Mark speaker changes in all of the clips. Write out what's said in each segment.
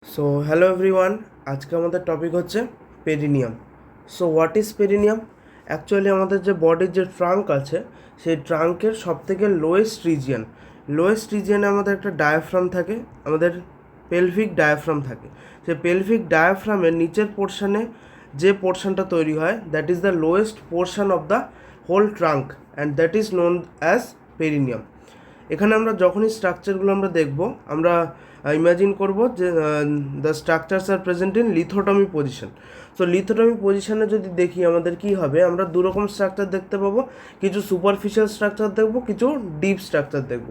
Speaker 1: So hello everyone, আজকে আমাদের topic হচ্ছে perineum. So what is perineum? Actually আমাদের যে বডির যে ট্রাঙ্ক আছে, সেই ট্রাঙ্কের সবথেকে লোয়েস্ট রিজিয়নে আমাদের একটা ডায়াফ্রাম থাকে, আমাদের পেলভিক ডায়াফ্রাম থাকে। সেই পেলভিক ডায়াফ্রামের নিচের পোর্শনে যে পোর্শনটা তৈরি হয়, that is the lowest portion of the whole trunk and that is known as perineum. এখানে আমরা যখনই স্ট্রাকচারগুলো আমরা দেখব, আমরা ইমাজিন করব যে the structures are present in lithotomy position. So lithotomy পজিশনে যদি দেখি আমাদের কি হবে, আমরা দুরকম স্ট্রাকচার দেখতে পাবো। কিছু সুপারফিশিয়াল স্ট্রাকচার দেখব, কিছু ডিপ স্ট্রাকচার দেখব।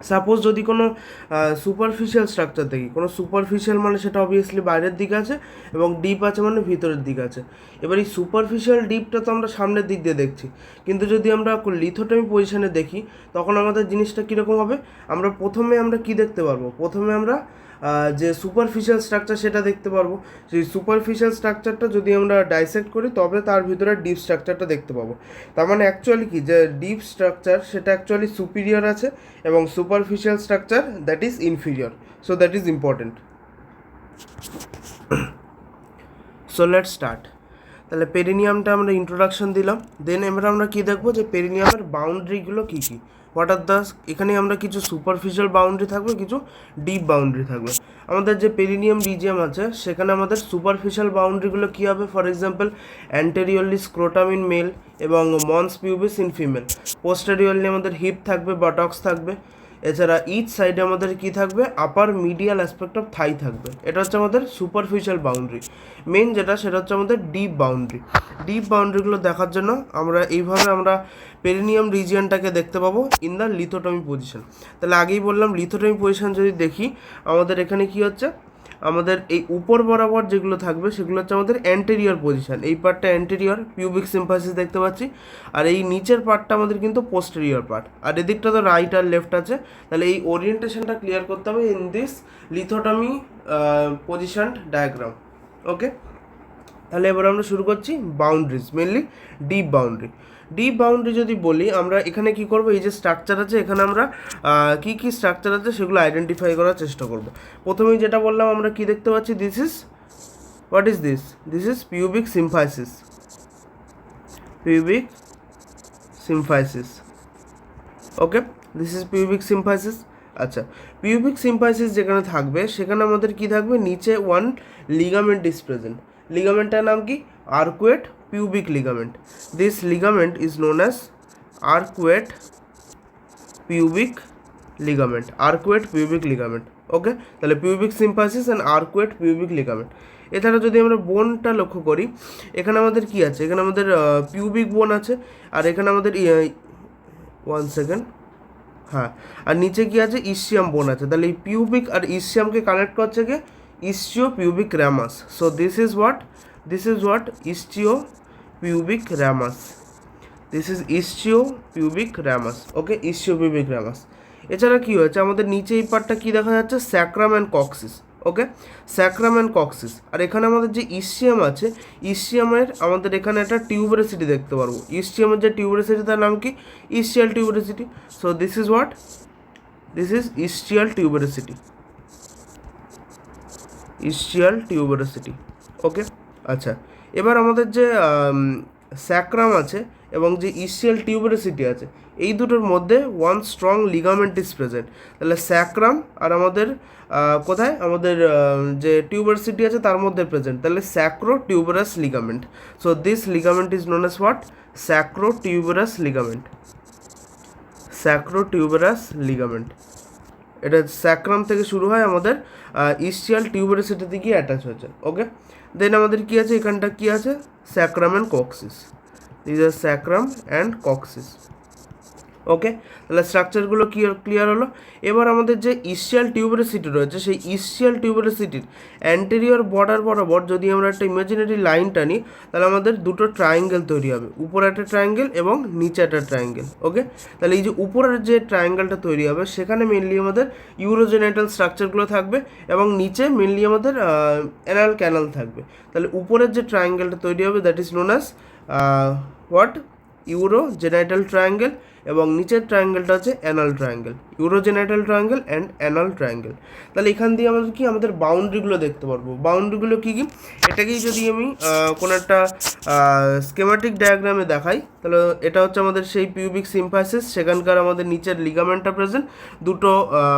Speaker 1: সাপোজ যদি কোনো সুপারফিশিয়াল স্ট্রাকচার দেখি, কোনো সুপারফিশিয়াল মানে সেটা অবভিয়াসলি বাইরের দিকে আছে এবং ডিপ আছে মানে ভিতরের দিকে আছে। এবার এই সুপারফিশিয়াল ডিপটা তো আমরা সামনের দিক দিয়ে দেখছি, কিন্তু যদি আমরা লিথোটমি পজিশনে দেখি তখন আমাদের জিনিসটা কীরকম হবে? আমরা কি দেখতে পারবো? প্রথমে আমরা যে সুপারফিশিয়াল স্ট্রাকচার সেটা দেখতে পারবো। সেই সুপারফিশিয়াল স্ট্রাকচারটা যদি আমরা ডাইসেক্ট করি তবে তার ভিতরে ডিপ স্ট্রাকচারটা দেখতে পাবো। তার মানে অ্যাকচুয়ালি কি, যে ডিপ স্ট্রাকচার সেটা অ্যাকচুয়ালি সুপিরিয়র আছে এবং superficial structure that is inferior. So that is important. So let start. তাহলে পেরিনিয়ামটা আমরা ইন্ট্রোডাকশন দিলাম, দেন এবার আমরা কী দেখবো যে পেরিনিয়ামের বাউন্ডারিগুলো কী কী, হোয়াট আর দ্য, এখানে আমরা কিছু সুপারফিশিয়াল বাউন্ডারি থাকবে, কিছু ডিপ বাউন্ডারি থাকবে। আমাদের যে পেরিনিয়াম রিজিয়াম আছে সেখানে আমাদের সুপারফিশিয়াল বাউন্ডারিগুলো কী হবে? For example anteriorly scrotum in male এবং mons pubis in female. Posteriorly আমাদের হিপ থাকবে, বাটক্স থাকবে। এছাড়া ইচ সাইডে আমাদের কি থাকবে? Upper medial aspect of thigh থাকবে। এটা হচ্ছে আমাদের সুপারফিশিয়াল বাউন্ডারি। মেন যেটা সেটা হচ্ছে আমাদের ডিপ বাউন্ডারি। ডিপ বাউন্ডারিগুলো দেখার জন্য আমরা পেরিনিয়াম রিজিয়নটাকে দেখতে পাবো ইন দ্য লিথোটমি পজিশন। তাহলে আগেই বললাম লিথোটমি পজিশন যদি দেখি আমাদের এখানে কি হচ্ছে, আমাদের এই উপর বরাবর যেগুলো থাকবে সেগুলো হচ্ছে আমাদের অ্যান্টেরিয়র পজিশন। এই পার্টটা অ্যান্টেরিয়র, পিউবিক সিম্পাসিস দেখতে পাচ্ছি। আর এই নিচের পার্টটা আমাদের কিন্তু পোস্টেরিয়র পার্ট, আর এদিকটা তো রাইট আর লেফট আছে। তাহলে এই ওরিয়েন্টেশনটা ক্লিয়ার করতে হবে ইন দিস লিথোটমি পজিশন ডায়াগ্রাম। ওকে, তাহলে এবার আমরা শুরু করছি boundaries, mainly deep boundary. Deep boundary যদি বলি, আমরা এখানে কি করব, এই যে স্ট্রাকচার আছে এখানে আমরা কি কি স্ট্রাকচার আছে সেগুলো আইডেন্টিফাই করার চেষ্টা করব। প্রথমেই যেটা বললাম আমরা কি দেখতে পাচ্ছি, this is what is this? This is pubic symphysis. Pubic symphysis, okay, this is pubic symphysis. আচ্ছা, পিউবিক সিম্ফাইসিস যেখানে থাকবে সেখানে আমাদের কি থাকবে? নিচে ওয়ান লিগামেন্ট ইজ প্রেজেন্ট। লিগামেন্টটার নাম কি? Arcuate pubic ligament. This ligament is known as arcuate pubic ligament. Arcuate pubic ligament, okay. তাহলে pubic symphysis and arcuate pubic ligament. এছাড়া যদি আমরা বোনটা লক্ষ্য করি, এখানে আমাদের কি আছে? এখানে আমাদের পিউবিক বোন আছে, আর এখানে আমাদের ওয়ান সেকেন্ড, হ্যাঁ, আর নিচে কি আছে? ইসিয়াম বোন আছে। তাহলে এই পিউবিক আর ইসিয়ামকে কানেক্ট করছে কি? Ischiopubic ramus. So this is what ischiopubic ramus. This is ischiopubic ramus, okay, ischiopubic ramus. এছাড়া কি হয়েছে? আমাদের নিচে এই পার্টটা কি দেখা যাচ্ছে? Sacrum and coccyx, okay, sacrum and coccyx. আর এখানে আমাদের যে ইসচিয়াম আছে, ইসচিয়ামের আমাদের এখানে একটা টিউবারাসিটি দেখতে পারবো। ইসচিয়ামের যে টিউবারাসিটি তার নাম কি? Ischial tuberosity. So this is what? This is ischial tuberosity. Ischial tuberosity, okay. আচ্ছা, এবার আমাদের যে স্যাক্রাম আছে এবং যে ইসচিয়াল টিউবারাসিটি আছে, এই দুটোর মধ্যে one strong ligament is present. তাহলে স্যাক্রাম আর আমাদের কোথায়? আমাদের যে টিউবারাসিটি আছে তার মধ্যে প্রেজেন্ট। তাহলে স্যাক্রো tuberous ligament. So this ligament is known as what? স্যাক্রো tuberous ligament. স্যাক্রো tuberous ligament. এটা স্যাক্রাম থেকে শুরু হয়, আমাদের ইসচিয়াল টিউবারাসিটিতে গিয়ে অ্যাটাচ হয়েছে, ওকে। দেন আমাদের কি আছে? এখানটা কি আছে? Sacrum and coccyx. This are sacrum and coccyx, okay. তাহলে স্ট্রাকচারগুলো ক্লিয়ার হলো। এবার আমাদের যে ইসচিয়াল টিউবারাসিটি রয়েছে, সেই ইসচিয়াল টিউবারাসিটির অ্যান্টেরিয়র বর্ডার বরাবর যদি আমরা একটা ইমাজিনারি লাইন টানি, তাহলে আমাদের দুটো ট্রায়াঙ্গেল তৈরি হবে, উপরে একটা ট্রায়াঙ্গেল এবং নিচে একটা ট্রায়াঙ্গেল, ওকে। তাহলে এই যে উপরের যে ট্রায়াঙ্গেলটা তৈরি হবে সেখানে মেনলি আমাদের ইউরোজেনাইটাল স্ট্রাকচারগুলো থাকবে এবং নিচে মেনলি আমাদের অ্যানাল ক্যানাল থাকবে। তাহলে উপরের যে ট্রায়াঙ্গেলটা তৈরি হবে that is known as what? Urogenital triangle. এবং নিচের ট্রায়াঙ্গেলটা হচ্ছে anal triangle, urogenital triangle and anal triangle. তাহলে এখান দিয়ে আমাদের কি আমাদের বাউন্ডারিগুলো দেখতে পারবো। বাউন্ডারিগুলো কী কী, এটাকেই যদি আমি কোনো একটা স্কেমাটিক ডায়াগ্রামে দেখাই, তাহলে এটা হচ্ছে আমাদের সেই পিউবিক সিম্ফাইসিস, সেখানকার আমাদের নিচের লিগামেন্টটা প্রেজেন্ট, দুটো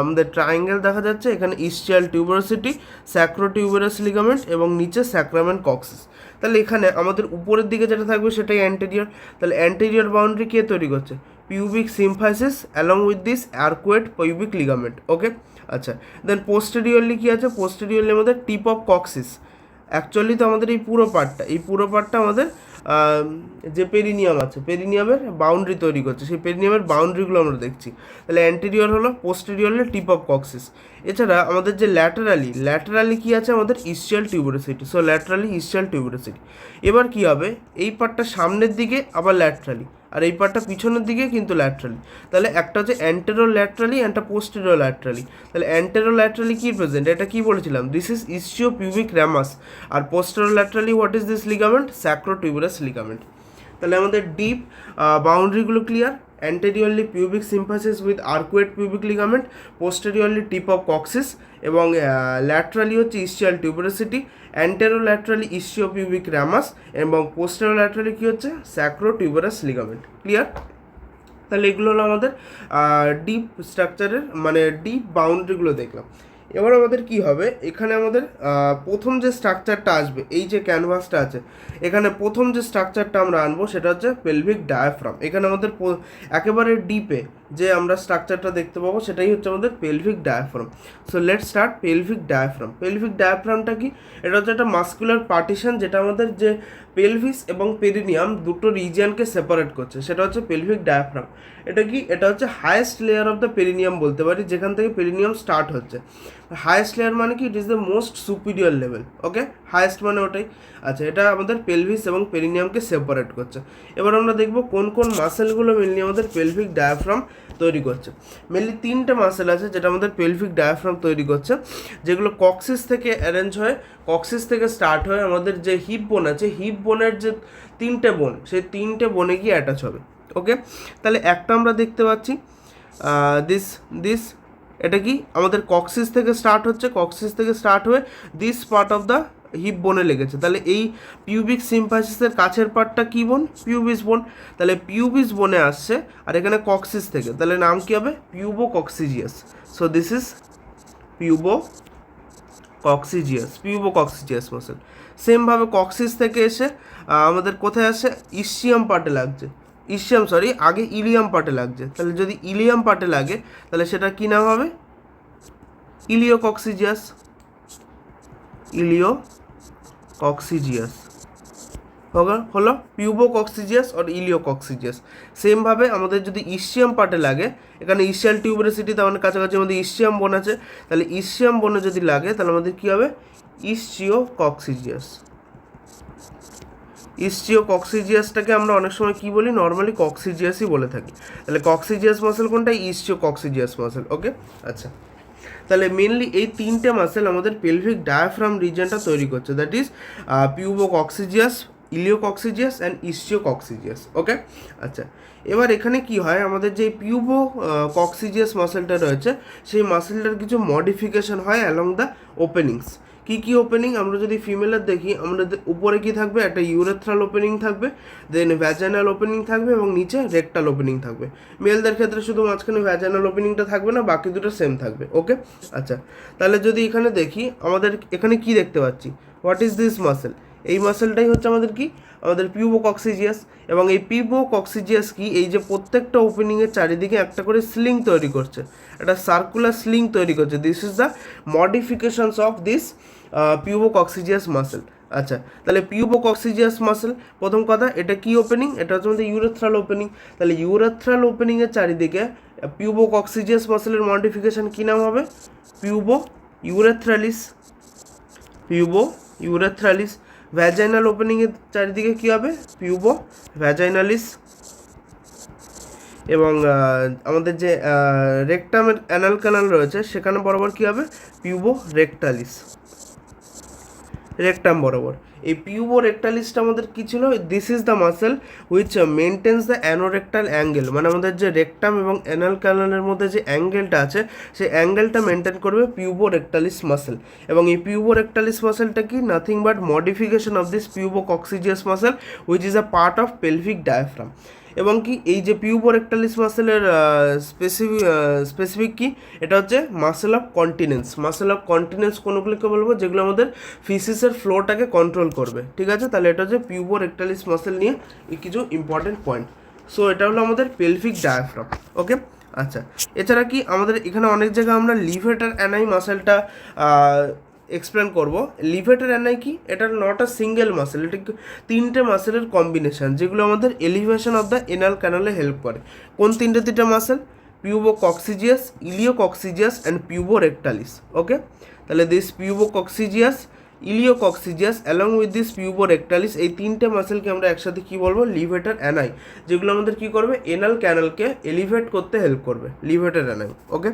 Speaker 1: আমাদের ট্রায়াঙ্গেল দেখা যাচ্ছে, এখানে ইস্চিয়াল টিউবারোসিটি, স্যাক্রোটিউবারাস লিগামেন্ট এবং নিচে স্যাক্রামেন্ট কক্সিস। তাহলে এখানে আমাদের উপরের দিকে যেটা থাকবে সেটাই অ্যান্টেরিয়র। তাহলে অ্যান্টেরিয়র বাউন্ডারি কে তৈরি করছে? Pubic symphysis along with this arcuate pubic ligament. Okay, আচ্ছা। দেন পোস্টেরিয়রলি কী আছে? পোস্টেরিয়রলি আমাদের টিপ অফ কক্সিস। অ্যাকচুয়ালি তো আমাদের এই পুরো পার্টটা আমাদের যে পেরিনিয়াম আছে, পেরিনিয়ামের বাউন্ডারি তৈরি করছে, সেই পেরিনিয়ামের বাউন্ডারিগুলো আমরা দেখছি। তাহলে অ্যান্টেরিয়র হলো, পোস্টেরিয়র হলো টিপ অফ কক্সিস। এছাড়া আমাদের যে ল্যাটারালি কী আছে? আমাদের ischial tuberosity. So laterally ischial tuberosity. এবার কী হবে? এই পার্টটা সামনের দিকে আবার ল্যাটারালি, আর এই পার্টটা পিছনের দিকে কিন্তু ল্যাটারালি। তাহলে একটা হচ্ছে অ্যান্টেরো ল্যাটারালি, একটা পোস্টেরিয়র ল্যাটারালি। তাহলে অ্যান্টেরো ল্যাটারালি কি প্রেজেন্ট? এটা কি বলেছিলাম? This is ischiopubic ramus. আর posterior laterally what is this ligament? Sacrotuberous ligament. তাহলে আমাদের ডিপ বাউন্ডারিগুলো clear. Anteriorly pubic symphysis with arcuate pubic ligament, posteriorly tip of coccyx এবং ল্যাটারালি হচ্ছে ইস্চিয়াল টিউবারোসিটি, অ্যান্টেরোল্যাটারালি ইসচিওপিউবিক রামাস এবং পোস্টেরোল্যাটারালি কী হচ্ছে? স্যাক্রোটিউবারাস লিগামেন্ট। ক্লিয়ার? তাহলে এগুলো হলো আমাদের ডিপ স্ট্রাকচারের মানে ডিপ বাউন্ডারিগুলো দেখলাম। এবার আমাদের কি হবে? এখানে আমাদের প্রথম যে স্ট্রাকচারটা আসবে, এই যে ক্যানভাসটা আছে, এখানে প্রথম যে স্ট্রাকচারটা আমরা আনবো সেটা হচ্ছে পেলভিক ডায়াফ্রাম। এখানে আমাদের একেবারে ডিপে যে আমরা স্ট্রাকচারটা দেখতে পাবো সেটাই হচ্ছে আমাদের pelvic diaphragm. So let's start pelvic diaphragm. Pelvic ডায়াফ্রামটা কি? এটা হচ্ছে একটা মাস্কুলার পার্টিশন, যেটা আমাদের যে পেলভিস এবং পেরিনিয়াম দুটো রিজিয়নকে সেপারেট করছে, সেটা হচ্ছে পেলভিক ডায়াফ্রাম। এটা কি? এটা হচ্ছে highest layer of the perineum বলতে পারি, যেখান থেকে পেরিনিয়াম স্টার্ট হচ্ছে। হায়েস্ট লেয়ার মানে কি? ইট is the most superior level. Okay, highest মানে ওটাই। আচ্ছা, এটা আমাদের পেলভিস এবং পেরিনিয়ামকে সেপারেট করছে। এবার আমরা দেখব কোন কোন মাসেলগুলো মেনলি আমাদের পেলভিক ডায়াফ্রাম তৈরি করছে। মেনলি তিনটে মাসেল আছে যেটা আমাদের পেলভিক ডায়াফ্রাম তৈরি করছে, যেগুলো কক্সিস থেকে অ্যারেঞ্জ হয়, কক্সিস থেকে স্টার্ট হয়। আমাদের যে হিপ বোন আছে, হিপ বোনের যে তিনটে বোন, সেই তিনটে বোনে গিয়ে অ্যাটাচ হবে। ওকে, তাহলে একটা আমরা দেখতে পাচ্ছি দিস এটা কি? আমাদের কক্সিস থেকে স্টার্ট হচ্ছে, কক্সিস থেকে স্টার্ট হয়ে this part of the hip বোনে লেগেছে। তাহলে এই পিউবিক সিম্ফাইসিসের কাছের পার্টটা কী বোন? পিউবিস বোন। তাহলে পিউবিস বোনে আসছে আর এখানে কক্সিস থেকে, তাহলে নাম কী হবে? Pubococcygeus. So this is pubococcygeus muscle. সেমভাবে কক্সিস থেকে এসে আমাদের কোথায় আসে? ইসচিয়াম পার্টে লাগছে, আগে ইলিয়াম পার্টে লাগছে। তাহলে যদি ইলিয়াম পার্টে লাগে তাহলে সেটা কী নাম হবে? ইলিওকক্সিজিয়াস হলো পিউবোকক্সিজিয়াস আর ইলিওকক্সিজিয়াস। সেমভাবে আমাদের যদি ইসচিয়াম পার্টে লাগে, এখানে ইসচিয়াল টিউবারোসিটি, তার মানে কাছাকাছি আমাদের ইসচিয়াম বোন আছে, তাহলে ইসচিয়াম বোনে যদি লাগে তাহলে আমাদের কী হবে? ইসচিওকক্সিজিয়াসটাকে আমরা অনেক সময় কী বলি? নর্মালি কক্সিজিয়াসই বলে থাকি। তাহলে কক্সিজিয়াস মাসেল কোনটা? ইসচিওকক্সিজিয়াস মাসেল। ওকে, আচ্ছা। তাহলে মেনলি এই তিনটে মাসেল আমাদের পেলভিক ডায়াফ্রাম রিজনটা তৈরি করছে, দ্যাট ইজ পিউবোকক্সিজিয়াস, ইলিওকক্সিজিয়াস অ্যান্ড ইসচিওকক্সিজিয়াস। ওকে, আচ্ছা। এবার এখানে কি হয়? আমাদের যে পিউবোকক্সিজিয়াস মাসেলটা রয়েছে, সেই মাসেলটার কিছু মডিফিকেশন হয় অ্যালং দ্য ওপেনিংস। কী ওপেনিং? আমরা যদি ফিমেলের দেখি, আমাদের উপরে কি থাকবে? একটা ইউরেথ্রাল ওপেনিং থাকবে, দেন ভ্যাজাইনাল ওপেনিং থাকবে এবং নিচে রেকটাল ওপেনিং থাকবে। মেলদের ক্ষেত্রে শুধু মাঝখানে ভ্যাজাইনাল ওপেনিংটা থাকবে না, বাকি দুটো সেম থাকবে। ওকে, আচ্ছা। তাহলে যদি এখানে দেখি, আমাদের এখানে কি দেখতে পাচ্ছি? What is this muscle? এই মাসেলটাই হচ্ছে আমাদের কি? আমাদের পিউবোকক্সিজিয়াস। এবং এই পিউবোকক্সিজিয়াস কি? এই যে প্রত্যেকটা ওপেনিংয়ের চারিদিকে একটা করে স্লিং তৈরি করছে, একটা সার্কুলার স্লিং তৈরি করছে। This is the modifications of this pubococcygeus muscle. আচ্ছা, তাহলে পিউবোকক্সিজিয়াস মাসেল, প্রথম কথা, এটা কি ওপেনিং? এটা হচ্ছে আমাদের ইউরেথ্রাল ওপেনিং। তাহলে ইউরেথ্রাল ওপেনিংয়ের চারিদিকে পিউবোকক্সিজিয়াস মাসেলের মডিফিকেশন কী নাম হবে? পিউবোইউরেথ্রালিস। ভ্যাজাইনাল ওপেনিংয়ের চারিদিকে কী হবে? পিউবোভ্যাজাইনালিস। এবং আমাদের যে রেকটামের অ্যানাল ক্যানাল রয়েছে, সেখানে বরাবর কী হবে? পিউবোরেকটালিস। রেকটাম বরাবর। এই পিউবো রেক্টালিসটা আমাদের কী ছিল? This is the muscle which maintains the anorectal angle, মানে আমাদের যে রেকটাম এবং অ্যানাল ক্যানালের মধ্যে যে অ্যাঙ্গেলটা আছে সেই অ্যাঙ্গেলটা মেনটেন করবে পিউবো রেক্টালিস মাসেল। এবং এই পিউবো রেক্টালিস মাসেলটা কি? Nothing but modification of this pubococcygeus muscle which is a part of pelvic diaphragm. এবং কি এই যে পিউবো রেক্টালিস মাসেলের স্পেসিফিক কি? এটা হচ্ছে muscle of continence. Muscle of continence কোনগুলোকে বলবো? যেগুলো আমাদের ফিসিসের ফ্লোটাকে কন্ট্রোল করবে, ঠিক আছে? তাহলে এটা হচ্ছে পিউবো রেক্টালিস মাসেল নিয়ে কিছু ইম্পর্টেন্ট পয়েন্ট। সো এটা হলো আমাদের পেলভিক ডায়াফ্রাম। ওকে, আচ্ছা, এছাড়া কি আমাদের এখানে অনেক জায়গায় আমরা লিভেটার অ্যানাই মাসেলটা এক্সপ্লেন করব। লিভেটার অ্যানাই কি? এটা নট আ সিঙ্গেল মাসেল, এটা তিনটে মাসেলের কম্বিনেশন যেগুলো আমাদের এলিভেশন অফ দ্য এনাল ক্যানালে হেল্প করে। কোন তিনটে মাসেল? পিউবো কক্সিজিয়াস, ইলিও কক্সিজিয়াস অ্যান্ড পিউবো রেক্টালিস। ওকে, তাহলে this pubococcygeus, iliococcygeus along with this puborectalis, এই তিনটে মাসেলকে আমরা একসাথে কি বলবো? লিভেটার অ্যানাই, যেগুলো আমাদের কি করবে? এনাল ক্যানালকে এলিভেট করতে হেল্প করবে, লিভেটার অ্যানাই। ওকে,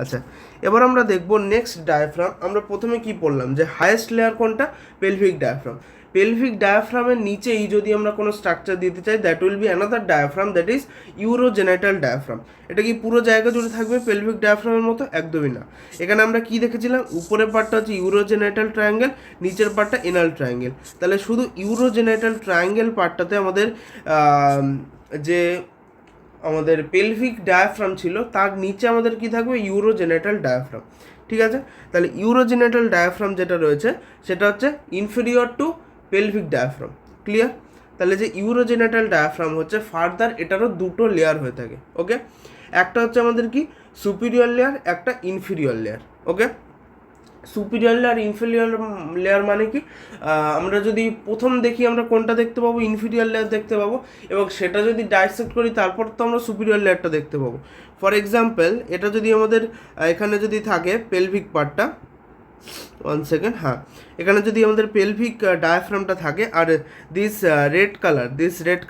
Speaker 1: আচ্ছা, এবার আমরা দেখব নেক্সট ডায়াফ্রাম। আমরা প্রথমে কি পড়লাম যে হায়েস্ট লেয়ার কোনটা? Pelvic diaphragm. পেলভিক ডায়াফ্রামের নিচেই যদি আমরা কোনো স্ট্রাকচার দিতে চাই, that will be another diaphragm, that is urogenital diaphragm. এটা কি পুরো জায়গা জুড়ে থাকবে পেলভিক ডায়াফ্রামের মতো? একদমই না। এখানে আমরা কি দেখেছিলাম? উপরের পার্টটা হচ্ছে ইউরোজেনাইটাল ট্রায়াঙ্গেল, নিচের পার্টটা এনাল ট্রায়াঙ্গেল। তাহলে শুধু ইউরোজেনাইটাল ট্রায়াঙ্গেল পার্টটাতে আমাদের যে আমাদের পেলভিক ডায়াফ্রাম ছিল, তার নিচে আমাদের কি থাকবে? ইউরোজেনাইটাল ডায়াফ্রাম, ঠিক আছে? তাহলে ইউরোজেনাইটাল ডায়াফ্রাম যেটা রয়েছে সেটা হচ্ছে inferior to pelvic diaphragm. Clear? তাহলে যে ইউরোজেনাইটাল ডায়াফ্রাম হচ্ছে ফার্দার এটারও দুটো লেয়ার হয়ে থাকে। ওকে, একটা হচ্ছে আমাদের কি? সুপিরিয়র লেয়ার, একটা ইনফিরিয়র লেয়ার। ওকে, সুপিরিয়র লেয়ার, ইনফিরিয়র লেয়ার মানে কি? আমরা যদি প্রথম দেখি আমরা কোনটা দেখতে পাবো? ইনফিরিয়র লেয়ার দেখতে পাবো, এবং সেটা যদি ডাইসেক্ট করি তারপর তো আমরা সুপিরিয়র লেয়ারটা দেখতে পাবো। ফর এক্সাম্পল, এটা যদি আমাদের এখানে যদি থাকে পেলভিক পার্টটা, 1 সেকেন্ড, হ্যাঁ, এখানে যদি আমাদের পেলভিক ডায়াফ্রামটা থাকে, আর this red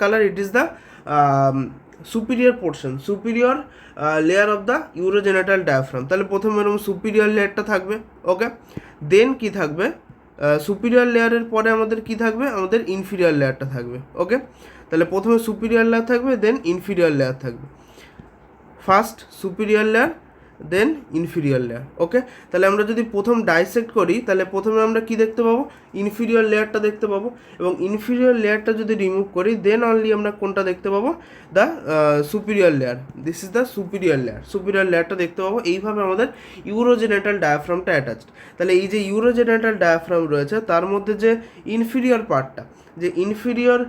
Speaker 1: colour it is the superior portion, superior layer of the urogenital diaphragm. তাহলে প্রথমে এরকম সুপিরিয়র লেয়ারটা থাকবে। ওকে, দেন কি থাকবে? সুপিরিয়র লেয়ারের পরে আমাদের কি থাকবে? আমাদের ইনফিরিয়র লেয়ারটা থাকবে। ওকে, তাহলে প্রথমে সুপিরিয়র লেয়ার থাকবে, দেন ইনফিরিয়র লেয়ার থাকবে। ফার্স্ট সুপিরিয়র লেয়ার, দেন ইনফিরিয়র লেয়ার। ওকে, তাহলে আমরা যদি প্রথম ডাইসেক্ট করি তাহলে প্রথমে আমরা কি দেখতে পাবো? ইনফিরিয়র লেয়ারটা দেখতে পাবো, এবং ইনফিরিয়র লেয়ারটা যদি রিমুভ করি দেন অনলি আমরা কোনটা দেখতে পাবো? The superior layer. This is the superior layer. Superior লেয়ারটা দেখতে পাবো। এইভাবে আমাদের ইউরোজেনাইটাল ডায়াফ্রামটা অ্যাটাচড। তাহলে এই যে ইউরোজেনাইটাল ডায়াফ্রাম রয়েছে তার মধ্যে যে ইনফিরিয়র পার্টটা, যে inferior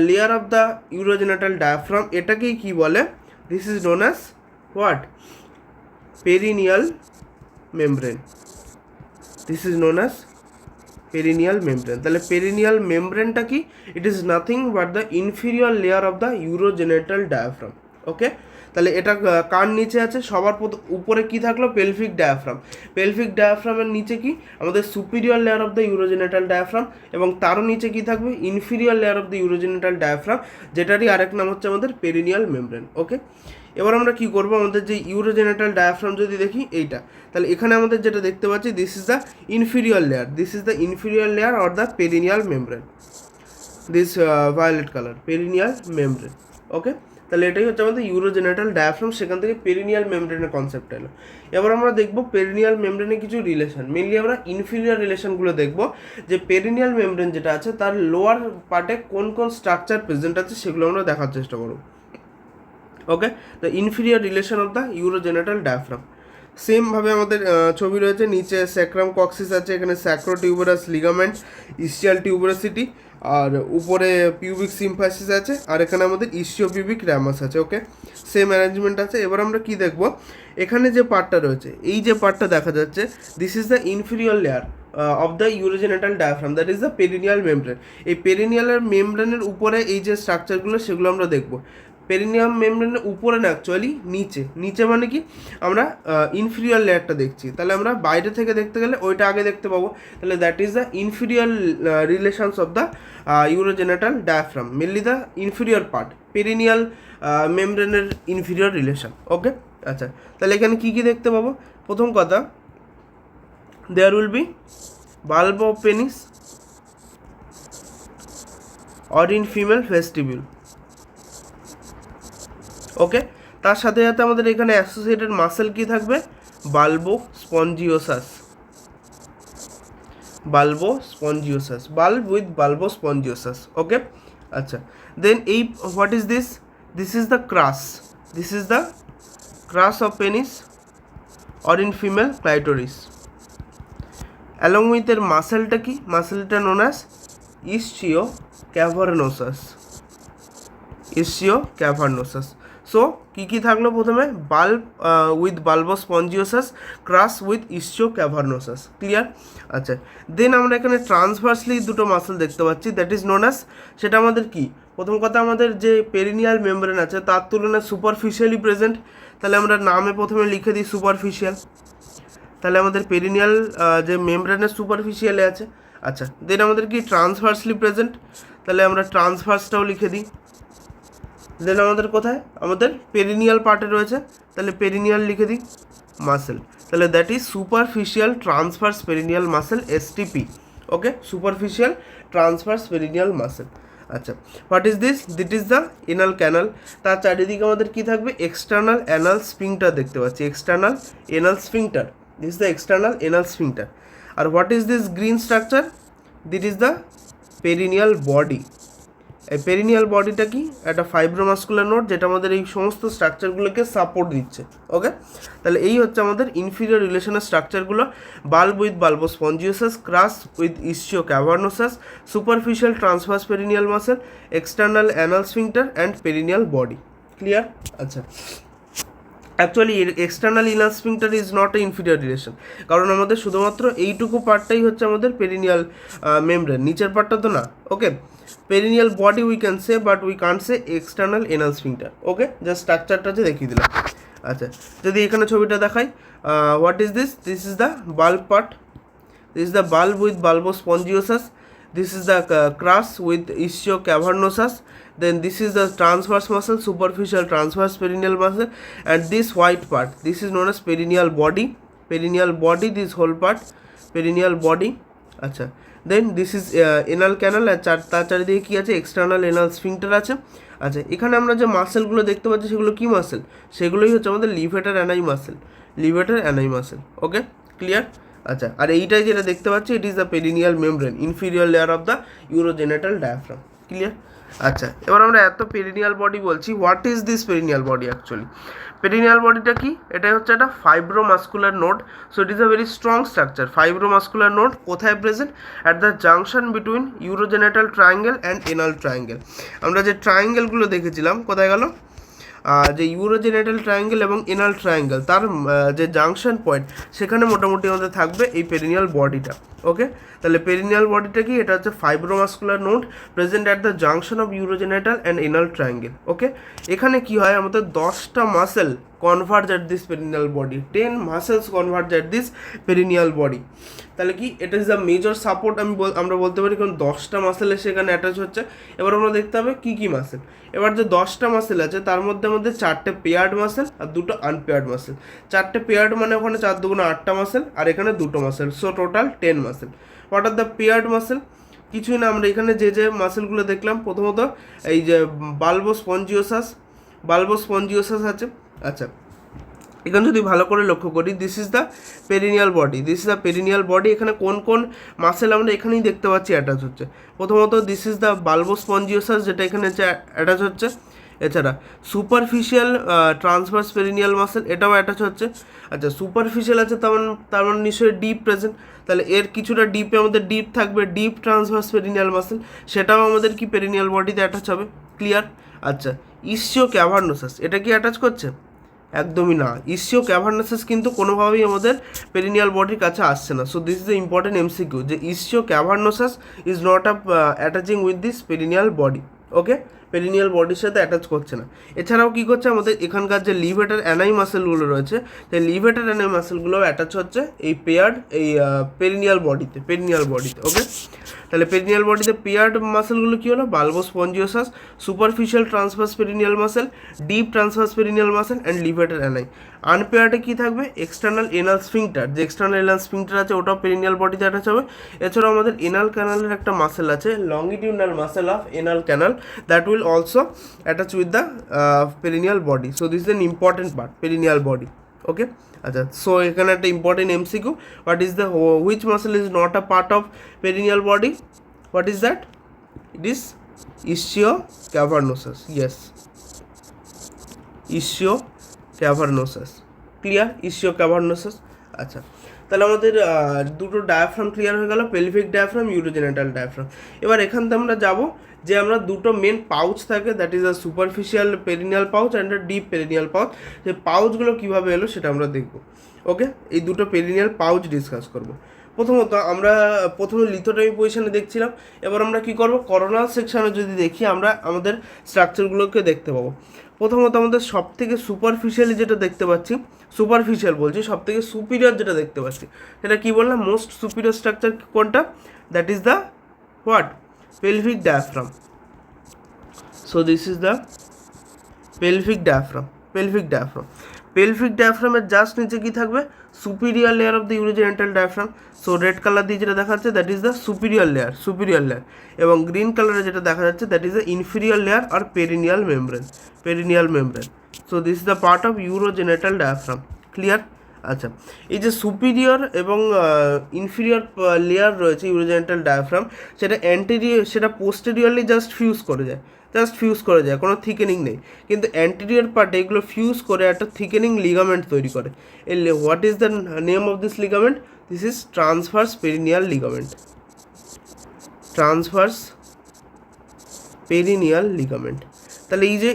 Speaker 1: layer of the urogenital diaphragm, এটাকেই কি বলে? This is known as what? Perineal membrane. This is known as perineal membrane. তাহলে perineal membrane-টা কি? It is nothing but the inferior layer of the urogenital diaphragm. ওকে, তাহলে এটা কার নিচে আছে? সবার উপরে কি থাকলো? Pelvic diaphragm. পেলভিক ডায়াফ্রামের নিচে কি? আমাদের superior layer of the urogenital diaphragm, এবং তারও নিচে কি থাকবে? Inferior layer of the urogenital diaphragm, যেটারই আরেক নাম হচ্ছে আমাদের পেরিনিয়াল মেমব্রেন। ওকে, এবার আমরা কি করব? আমাদের যে ইউরোজেনাইটাল ডায়াফ্রাম যদি দেখি এইটা, তাহলে এখানে আমাদের যেটা দেখতে পাচ্ছি this is the inferior layer, this is the inferior layer or the perineal membrane, this violet colour, perineal membrane. Okay, তাহলে এটাই হচ্ছে আমাদের ইউরোজেনাইটাল ডায়াফ্রাম, সেখান থেকে পেরিনিয়াল মেমব্রেনের কনসেপ্ট এলো। এবার আমরা দেখব পেরিনিয়াল মেমব্রেনের কিছু রিলেশন। মেনলি আমরা ইনফিরিয়র রিলেশনগুলো দেখব, যে পেরিনিয়াল মেমব্রেন যেটা আছে তার লোয়ার পার্টে কোন কোন স্ট্রাকচার প্রেজেন্ট আছে সেগুলো আমরা দেখার চেষ্টা করব। Okay, the inferior relation of the urogenital diaphragm. সেমভাবে আমাদের ছবি রয়েছে, নিচে স্যাক্রাম কক্সিস আছে, এখানে স্যাক্রো টিউবারাস লিগামেন্ট, ইস্টিয়াল টিউবারাসিটি, আর উপরে পিউবিক সিম্ফাইসিস আছে, আর এখানে আমাদের ইস্টিওপিউবিক র্যামাস আছে। ওকে, সেম অ্যারেঞ্জমেন্ট আছে। এবার আমরা কি দেখব? এখানে যে পার্টটা রয়েছে, এই যে পার্টটা দেখা যাচ্ছে, this is the inferior layer of the urogenital diaphragm, that is the perineal membrane. এই পেরিনিয়ালের মেমব্রেনের উপরে এই যে স্ট্রাকচারগুলো সেগুলো আমরা দেখব। পেরিনিয়াম মেমব্রেনের উপরে না, অ্যাকচুয়ালি নিচে মানে কি? আমরা ইনফিরিয়র লেয়ারটা দেখছি, তাহলে আমরা বাইরে থেকে দেখতে গেলে ওইটা আগে দেখতে পাবো। তাহলে that is the inferior relations of the urogenital diaphragm, mainly the inferior part, perineal মেমব্রেনের ইনফিরিয়র রিলেশন। ওকে, আচ্ছা, তাহলে এখানে কী কী দেখতে পাবো? প্রথম কথা, there will be bulb of penis, or in female vestibule. Okay, তার সাথে সাথে আমাদের এখানে অ্যাসোসিয়েটেড মাসেল কি থাকবে? Bulbospongiosus, bulbospongiosus, bulb with bulbospongiosus. Okay, আচ্ছা, দেন এই what is this? This is the ক্রাস, this is the crus of penis or in female clitoris. Along with এর মাসেলটা কি? মাসেলটা known as ischiocavernosus, ischiocavernosus. So কী কী থাকলো? প্রথমে bulb with bulbospongiosus, crus with ischiocavernosus. Clear? আচ্ছা, then আমরা এখানে ট্রান্সভার্সলি দুটো মাসেল দেখতে পাচ্ছি, দ্যাট ইজ নোন অ্যাজ, সেটা আমাদের কি? প্রথম কথা আমাদের যে পেরিনিয়াল মেমব্রেন আছে তার তুলনায় সুপারফিশিয়ালি প্রেজেন্ট, তাহলে আমরা নামে প্রথমে লিখে দিই সুপারফিশিয়াল, তাহলে আমাদের পেরিনিয়াল যে মেমব্রেনের সুপারফিশিয়ালে আছে। আচ্ছা, দেন আমাদের কি ট্রান্সভার্সলি প্রেজেন্ট, তাহলে আমরা ট্রান্সভার্সটাও লিখে দিই। দেন আমাদের কোথায়? আমাদের পেরিনিয়াল পার্টে রয়েছে, তাহলে পেরিনিয়াল লিখে দিই মাসেল, তাহলে that is superficial transverse perineal muscle, STP. Okay, superficial transverse perineal muscle. আচ্ছা, what is this? That is the anal canal. তার চারিদিকে আমাদের কি থাকবে? এক্সটার্নাল অ্যানাল স্ফিংটার দেখতে পাচ্ছি, external anal sphincter, this is the external anal sphincter. আর what is this green structure? That is the perineal body. এই পেরিনিয়াল বডিটা কি? একটা ফাইব্রোমাস্কুলার নোড, যেটা আমাদের এই সমস্ত স্ট্রাকচারগুলোকে সাপোর্ট দিচ্ছে। ওকে, তাহলে এই হচ্ছে আমাদের ইনফিরিয়র রিলেশনের স্ট্রাকচারগুলো: bulb with bulbospongiosus, crus with ischiocavernosus, superficial transverse perineal muscle, external anal sphincter and perineal body. Clear? আচ্ছা, actually external anal sphincter is not a inferior relation, কারণ আমাদের শুধুমাত্র এইটুকু পার্টটাই হচ্ছে আমাদের পেরিনিয়াল মেমব্রেন, নিচের পার্টটা তো না। Okay, perineal body we can say, but we can't say external anal sphincter. Okay, just স্ট্রাকচারটা যে দেখিয়ে দিলাম। আচ্ছা, যদি এখানে ছবিটা দেখাই, what is this? This is the bulb part, this is the bulb with bulbospongiosus, this is the crus with ischio cavernosus, then this is the transverse muscle, superficial transverse perineal muscle, and this white part, this is known as perineal body, perineal body, this whole part perineal body. আচ্ছা, দেন this is anal canal, আর তার চারিদিকে কী আছে? External anal sphincter আছে। আচ্ছা, এখানে আমরা যে মাসেলগুলো দেখতে পাচ্ছি সেগুলো কী মাসেল? সেগুলোই হচ্ছে আমাদের levator ani muscle, levator ani muscle. Okay, clear? আচ্ছা, আর এইটাই যেটা দেখতে পাচ্ছি, it is the perineal membrane, inferior layer of the urogenital diaphragm. Clear? আচ্ছা, এবার আমরা এত পেরিনিয়াল বডি বলছি, what is this perineal body actually? Perineal বডিটা কি? এটা হচ্ছে একটা fibromuscular node, so it is a very strong structure. Fibromuscular node কোথায় present? At the junction between urogenital triangle and anal triangle. আমরা যে ট্রায়াঙ্গেলগুলো দেখেছিলাম, কোথায় গেল? যে ইউরোজেনেটাল ট্রায়াঙ্গেল এবং এনাল ট্রায়াঙ্গেল, তার যে জাংশন পয়েন্ট, সেখানে মোটামুটি আমাদের থাকবে এই পেরিনিয়াল বডিটা। ওকে, তাহলে পেরিনিয়াল বডিটা কি? এটা হচ্ছে fibromuscular node present at the junction of urogenital and anal triangle. Okay, এখানে কি হয়? আমাদের 10টা muscle converge at this perineal body, 10 muscles converge at this perineal body। তাহলে কি এটা ইজ দ্য মেজর সাপোর্ট আমরা বলতে পারি, কারণ 10টা মাসেল এসে এখানে অ্যাটাচ হচ্ছে। এবার আমরা দেখতে হবে কী কী মাসেল। এবার যে 10টা মাসেল আছে তার মধ্যে আমাদের 4টে পেয়ার্ড মাসেল আর 2টো আনপেয়ার্ড মাসেল। 4টে পেয়ার্ড মানে ওখানে 4 দুগুণে 8টা মাসেল, আর এখানে 2টো muscle, so total 10 muscle. What are the paired muscle? কিছুই না, আমরা এখানে যে মাসেলগুলো দেখলাম, প্রথমত এই যে বাল্বো স্পঞ্জিওসাস আছে। আচ্ছা, এখানে যদি ভালো করে লক্ষ্য করি, this is the perineal body, this is the perineal body. এখানে কোন কোন মাসেল আমরা এখানেই দেখতে পাচ্ছি অ্যাটাচ হচ্ছে? প্রথমত দিস ইজ দ্য বাল্বো স্পঞ্জিওসাস, যেটা এখানে অ্যাটাচ হচ্ছে। এছাড়া সুপারফিশিয়াল ট্রান্সভার্স পেরিনিয়াল মাসেল, এটাও অ্যাটাচ হচ্ছে। আচ্ছা, সুপারফিশিয়াল আছে, তার মানে নিশ্চয়ই ডিপ প্রেজেন্ট, তাহলে এর কিছুটা ডিপে আমাদের ডিপ থাকবে, ডিপ ট্রান্সভার্স পেরিনিয়াল মাসেল, সেটাও আমাদের কি পেরিনিয়াল বডিতে অ্যাটাচ হবে। ক্লিয়ার? আচ্ছা, ইসচিও ক্যাভার্নোসাস, এটা কি অ্যাটাচ করছে? একদমই না, ইসচিও ক্যাভার্নোসাস কিন্তু কোনোভাবেই আমাদের পেরিনিয়াল বডির কাছে আসছে না। So this is the important MCQ, যে ischiocavernosus is not up attaching with this perineal body. Okay, perineal বডির সাথে অ্যাটাচ করছে না। এছাড়াও কী করছে, আমাদের এখানকার যে লিভেটার অ্যানাই মাসেলগুলো রয়েছে, সেই লিভেটার অ্যানাই মাসেলগুলো অ্যাটাচ হচ্ছে এই পেয়ার্ড এই পেরিনিয়াল বডিতে ওকে। তাহলে পেরিনিয়াল বডিতে পেয়ার্ড মাসেলগুলো কী হলো, bulbospongiosus, superficial transverse perineal muscle, deep transverse perineal muscle and levator ani. আনপেয়ার্ডে কী থাকবে, এক্সটার্নাল এনাল স্ফিংটার, যে এক্সটার্নাল এনাল স্ফিংটার আছে ওটাও পেরিনিয়াল বডিতে অ্যাটাচ হবে। এছাড়াও আমাদের এনাল ক্যানালের একটা মাসেল আছে, longitudinal muscle of anal canal, that will also attach with the perineal body. So this is an important part, perineal body. Okay, আচ্ছা, সো এখানে একটা important MCQ, what is the which muscle is not a part of perineal body? What is that? It is ischiocavernosus. Yes, ischiocavernosus. Clear? Ischiocavernosus. আচ্ছা, তাহলে আমাদের দুটো diaphragm clear হয়ে গেল, pelvic diaphragm, urogenital diaphragm. এবার এখান থেকে আমরা যাব যে আমরা দুটো মেন পাউচ থাকে, that is a superficial perineal pouch and a deep perineal pouch. যে পাউচগুলো কীভাবে এলো সেটা আমরা দেখব। ওকে, এই দুটো পেরিনিয়াল পাউচ ডিসকাস করব। প্রথমত আমরা প্রথমে লিথোটমি পজিশনে দেখছিলাম, এবার আমরা কী করব, করোনাল সেকশানে যদি দেখি আমরা আমাদের স্ট্রাকচারগুলোকে দেখতে পাবো। প্রথমত আমাদের সব থেকে সুপারফিশিয়ালি যেটা দেখতে পাচ্ছি, সুপারফিশিয়াল বলছি, সব থেকে সুপিরিয়র যেটা দেখতে পাচ্ছি সেটা কী বললাম, মোস্ট সুপিরিয়র স্ট্রাকচার কোনটা, that is the what, pelvic diaphragm. So this is the pelvic diaphragm. Pelvic ডায়াফ্রামের জাস্ট নিচে কী থাকবে, superior layer of the urogenital diaphragm. So red colour দিয়ে যেটা দেখা যাচ্ছে that is the superior layer, এবং গ্রিন কালারে যেটা দেখা যাচ্ছে that is the inferior layer আর perineal membrane. So this is the part of urogenital diaphragm. Clear? আচ্ছা, এই যে সুপিরিয়র এবং ইনফিরিয়র লেয়ার রয়েছে ইউরোজেনিটাল ডায়াফ্রাম, সেটা পোস্টেরিয়রলি জাস্ট ফিউজ করে যায়, কোনো থিকেনিং নেই। কিন্তু অ্যান্টেরিয়র পার্টে এগুলো ফিউজ করে একটা থিকেনিং লিগামেন্ট তৈরি করে। What is the name of this ligament? This is transverse perineal ligament. তাহলে এই যে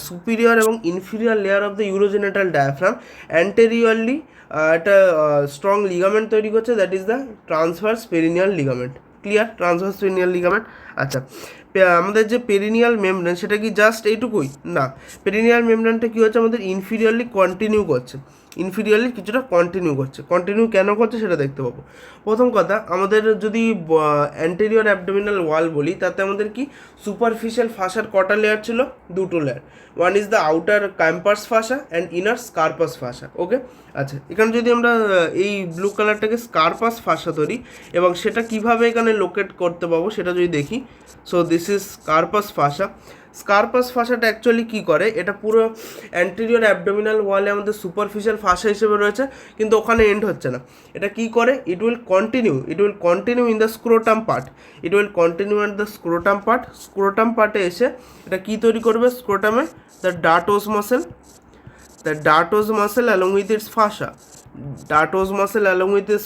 Speaker 1: সুপিরিয়র এবং inferior layer of the urogenital diaphragm anteriorly একটা স্ট্রং লিগামেন্ট তৈরি করছে, that is the transverse perineal ligament. Clear? Transverse perineal ligament. আচ্ছা, আমাদের যে পেরিনিয়াল মেমব্রেন সেটা কি জাস্ট এইটুকুই না, পেরিনিয়াল মেমব্রেনটা কী হচ্ছে, আমাদের ইনফিরিয়রলি কিছুটা কন্টিনিউ কেন করছে সেটা দেখতে পাবো। প্রথম কথা, আমাদের যদি অ্যান্টেরিয়র অ্যাবডোমিনাল ওয়াল বলি, তাতে আমাদের কি সুপারফিশিয়াল ফাসার কটা লেয়ার ছিল? দুটো layer. One is the outer Camper's fascia and inner Scarpa's fascia. Okay, আচ্ছা, এখানে যদি আমরা এই ব্লু কালারটাকে স্কারপাস ফাসা ধরি এবং সেটা কিভাবে এখানে লোকেট করতে পাবো সেটা যদি দেখি, সো দিস ইজ স্কারপাস ফাসাটা অ্যাকচুয়ালি কী করে, এটা পুরো অ্যান্টেরিয়র অ্যাবডোমিনাল ওয়ালে আমাদের সুপারফিশিয়াল ফাসা হিসেবে রয়েছে, কিন্তু ওখানে এন্ড হচ্ছে না। এটা কী করে, it will continue in the scrotum part. Scrotum পার্টে এসে এটা কী তৈরি করবে, স্ক্রোটামে the dartos muscle along with its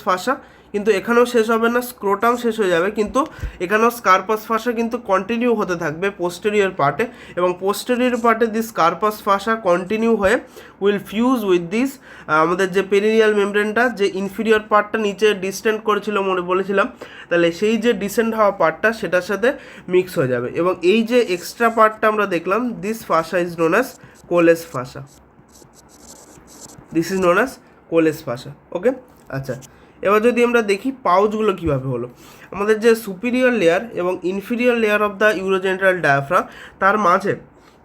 Speaker 1: fascia. কিন্তু এখানেও শেষ হবে না, স্ক্রোটাম শেষ হয়ে যাবে, কিন্তু এখানেও স্কারপাস ফাসা কিন্তু কন্টিনিউ হতে থাকবে পোস্টেরিয়র পার্টে, এবং পোস্টেরিয়র পার্টে দিস স্কারপাস ফাসা কন্টিনিউ হয়ে উইল ফিউজ উইথ দিস আমাদের যে পেরিনিয়াল মেমব্রেনটা, যে ইনফিরিয়র পার্টটা নিচে ডিসেন্ড করেছিল বলেছিলাম, তাহলে সেই যে ডিসেন্ড হওয়া পার্টটা সেটার সাথে মিক্স হয়ে যাবে, এবং এই যে এক্সট্রা পার্টটা আমরা দেখলাম, this fascia is known as Colles' fascia. Okay, আচ্ছা, এবার যদি আমরা দেখি পাউচগুলো কীভাবে হলো, আমাদের যে সুপিরিয়র লেয়ার এবং inferior layer of the urogenital diaphragm,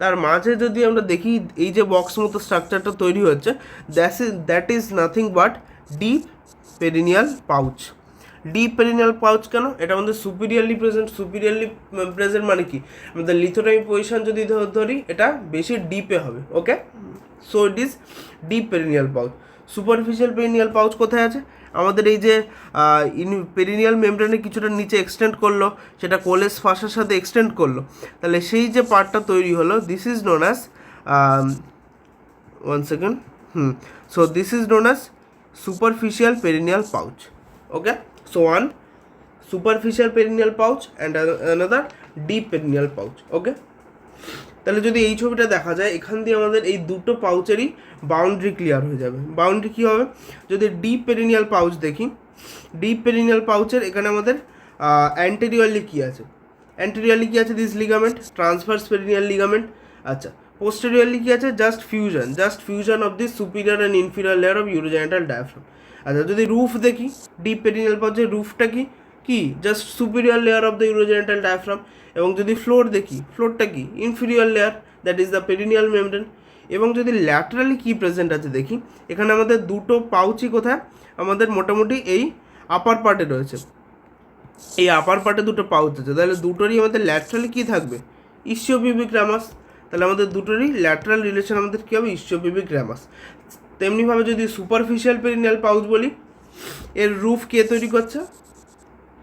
Speaker 1: তার মাঝে যদি আমরা দেখি এই যে বক্স মতো স্ট্রাকচারটা তৈরি হচ্ছে, that is nothing but deep perineal pouch. কেন? এটা আমাদের সুপিরিয়রলি প্রেজেন্ট মানে কি, আমাদের লিথোটমি পজিশন যদি ধরি, এটা বেশি ডিপে হবে। Okay, so it is deep perineal pouch. Superficial perineal pouch কোথায় আছে, আমাদের এই যে পেরিনিয়াল মেমব্রেনে কিছুটা নিচে এক্সটেন্ড করলো, সেটা কোলেস ফাসার সাথে এক্সটেন্ড করলো, তাহলে সেই যে পার্টটা তৈরি হলো, this is known as this is known as superficial perineal pouch. Okay, so one superficial perineal pouch and another deep perineal pouch. Okay, তাহলে যদি এই ছবিটা দেখা যায়, এখান দিয়ে আমাদের এই দুটো পাউচেরই বাউন্ডারি ক্লিয়ার হয়ে যাবে। বাউন্ডারি কী হবে, যদি ডিপ পেরিনিয়াল পাউচ দেখি, ডিপ পেরিনিয়াল পাউচের এখানে আমাদের অ্যান্টেরিয়রলি কী আছে, অ্যান্টেরিয়রলি কি আছে this ligament, transverse perineal ligament. আচ্ছা, পোস্টেরিয়রলি কি আছে, just fusion of this superior and inferior layer of urogenital diaphragm. আচ্ছা, যদি রুফ দেখি, ডিপ পেরিনিয়াল পাউচের রুফটা কি just superior layer of the urogenital diaphragm. এবং যদি ফ্লোর দেখি, ফ্লোরটা কি inferior layer, that is the perineal membrane. এবং যদি ল্যাটারালি কি প্রেজেন্ট আছে দেখি, এখানে আমাদের দুটো পাউচই কোথায়, আমাদের মোটামুটি এই আপার পার্টে রয়েছে, এই আপার পার্টে দুটো পাউচ আছে, তাহলে দুটোরই আমাদের ল্যাটারালি কী থাকবে, ইসিওপিউবিক রামাস। তাহলে আমাদের দুটোরই ল্যাটারাল রিলেশন আমাদের কী হবে, ইসিওপিউবিক রামাস। তেমনিভাবে যদি সুপারফিশিয়াল পেরিনিয়াল পাউচ বলি, এর রুফ কে তৈরি করছে,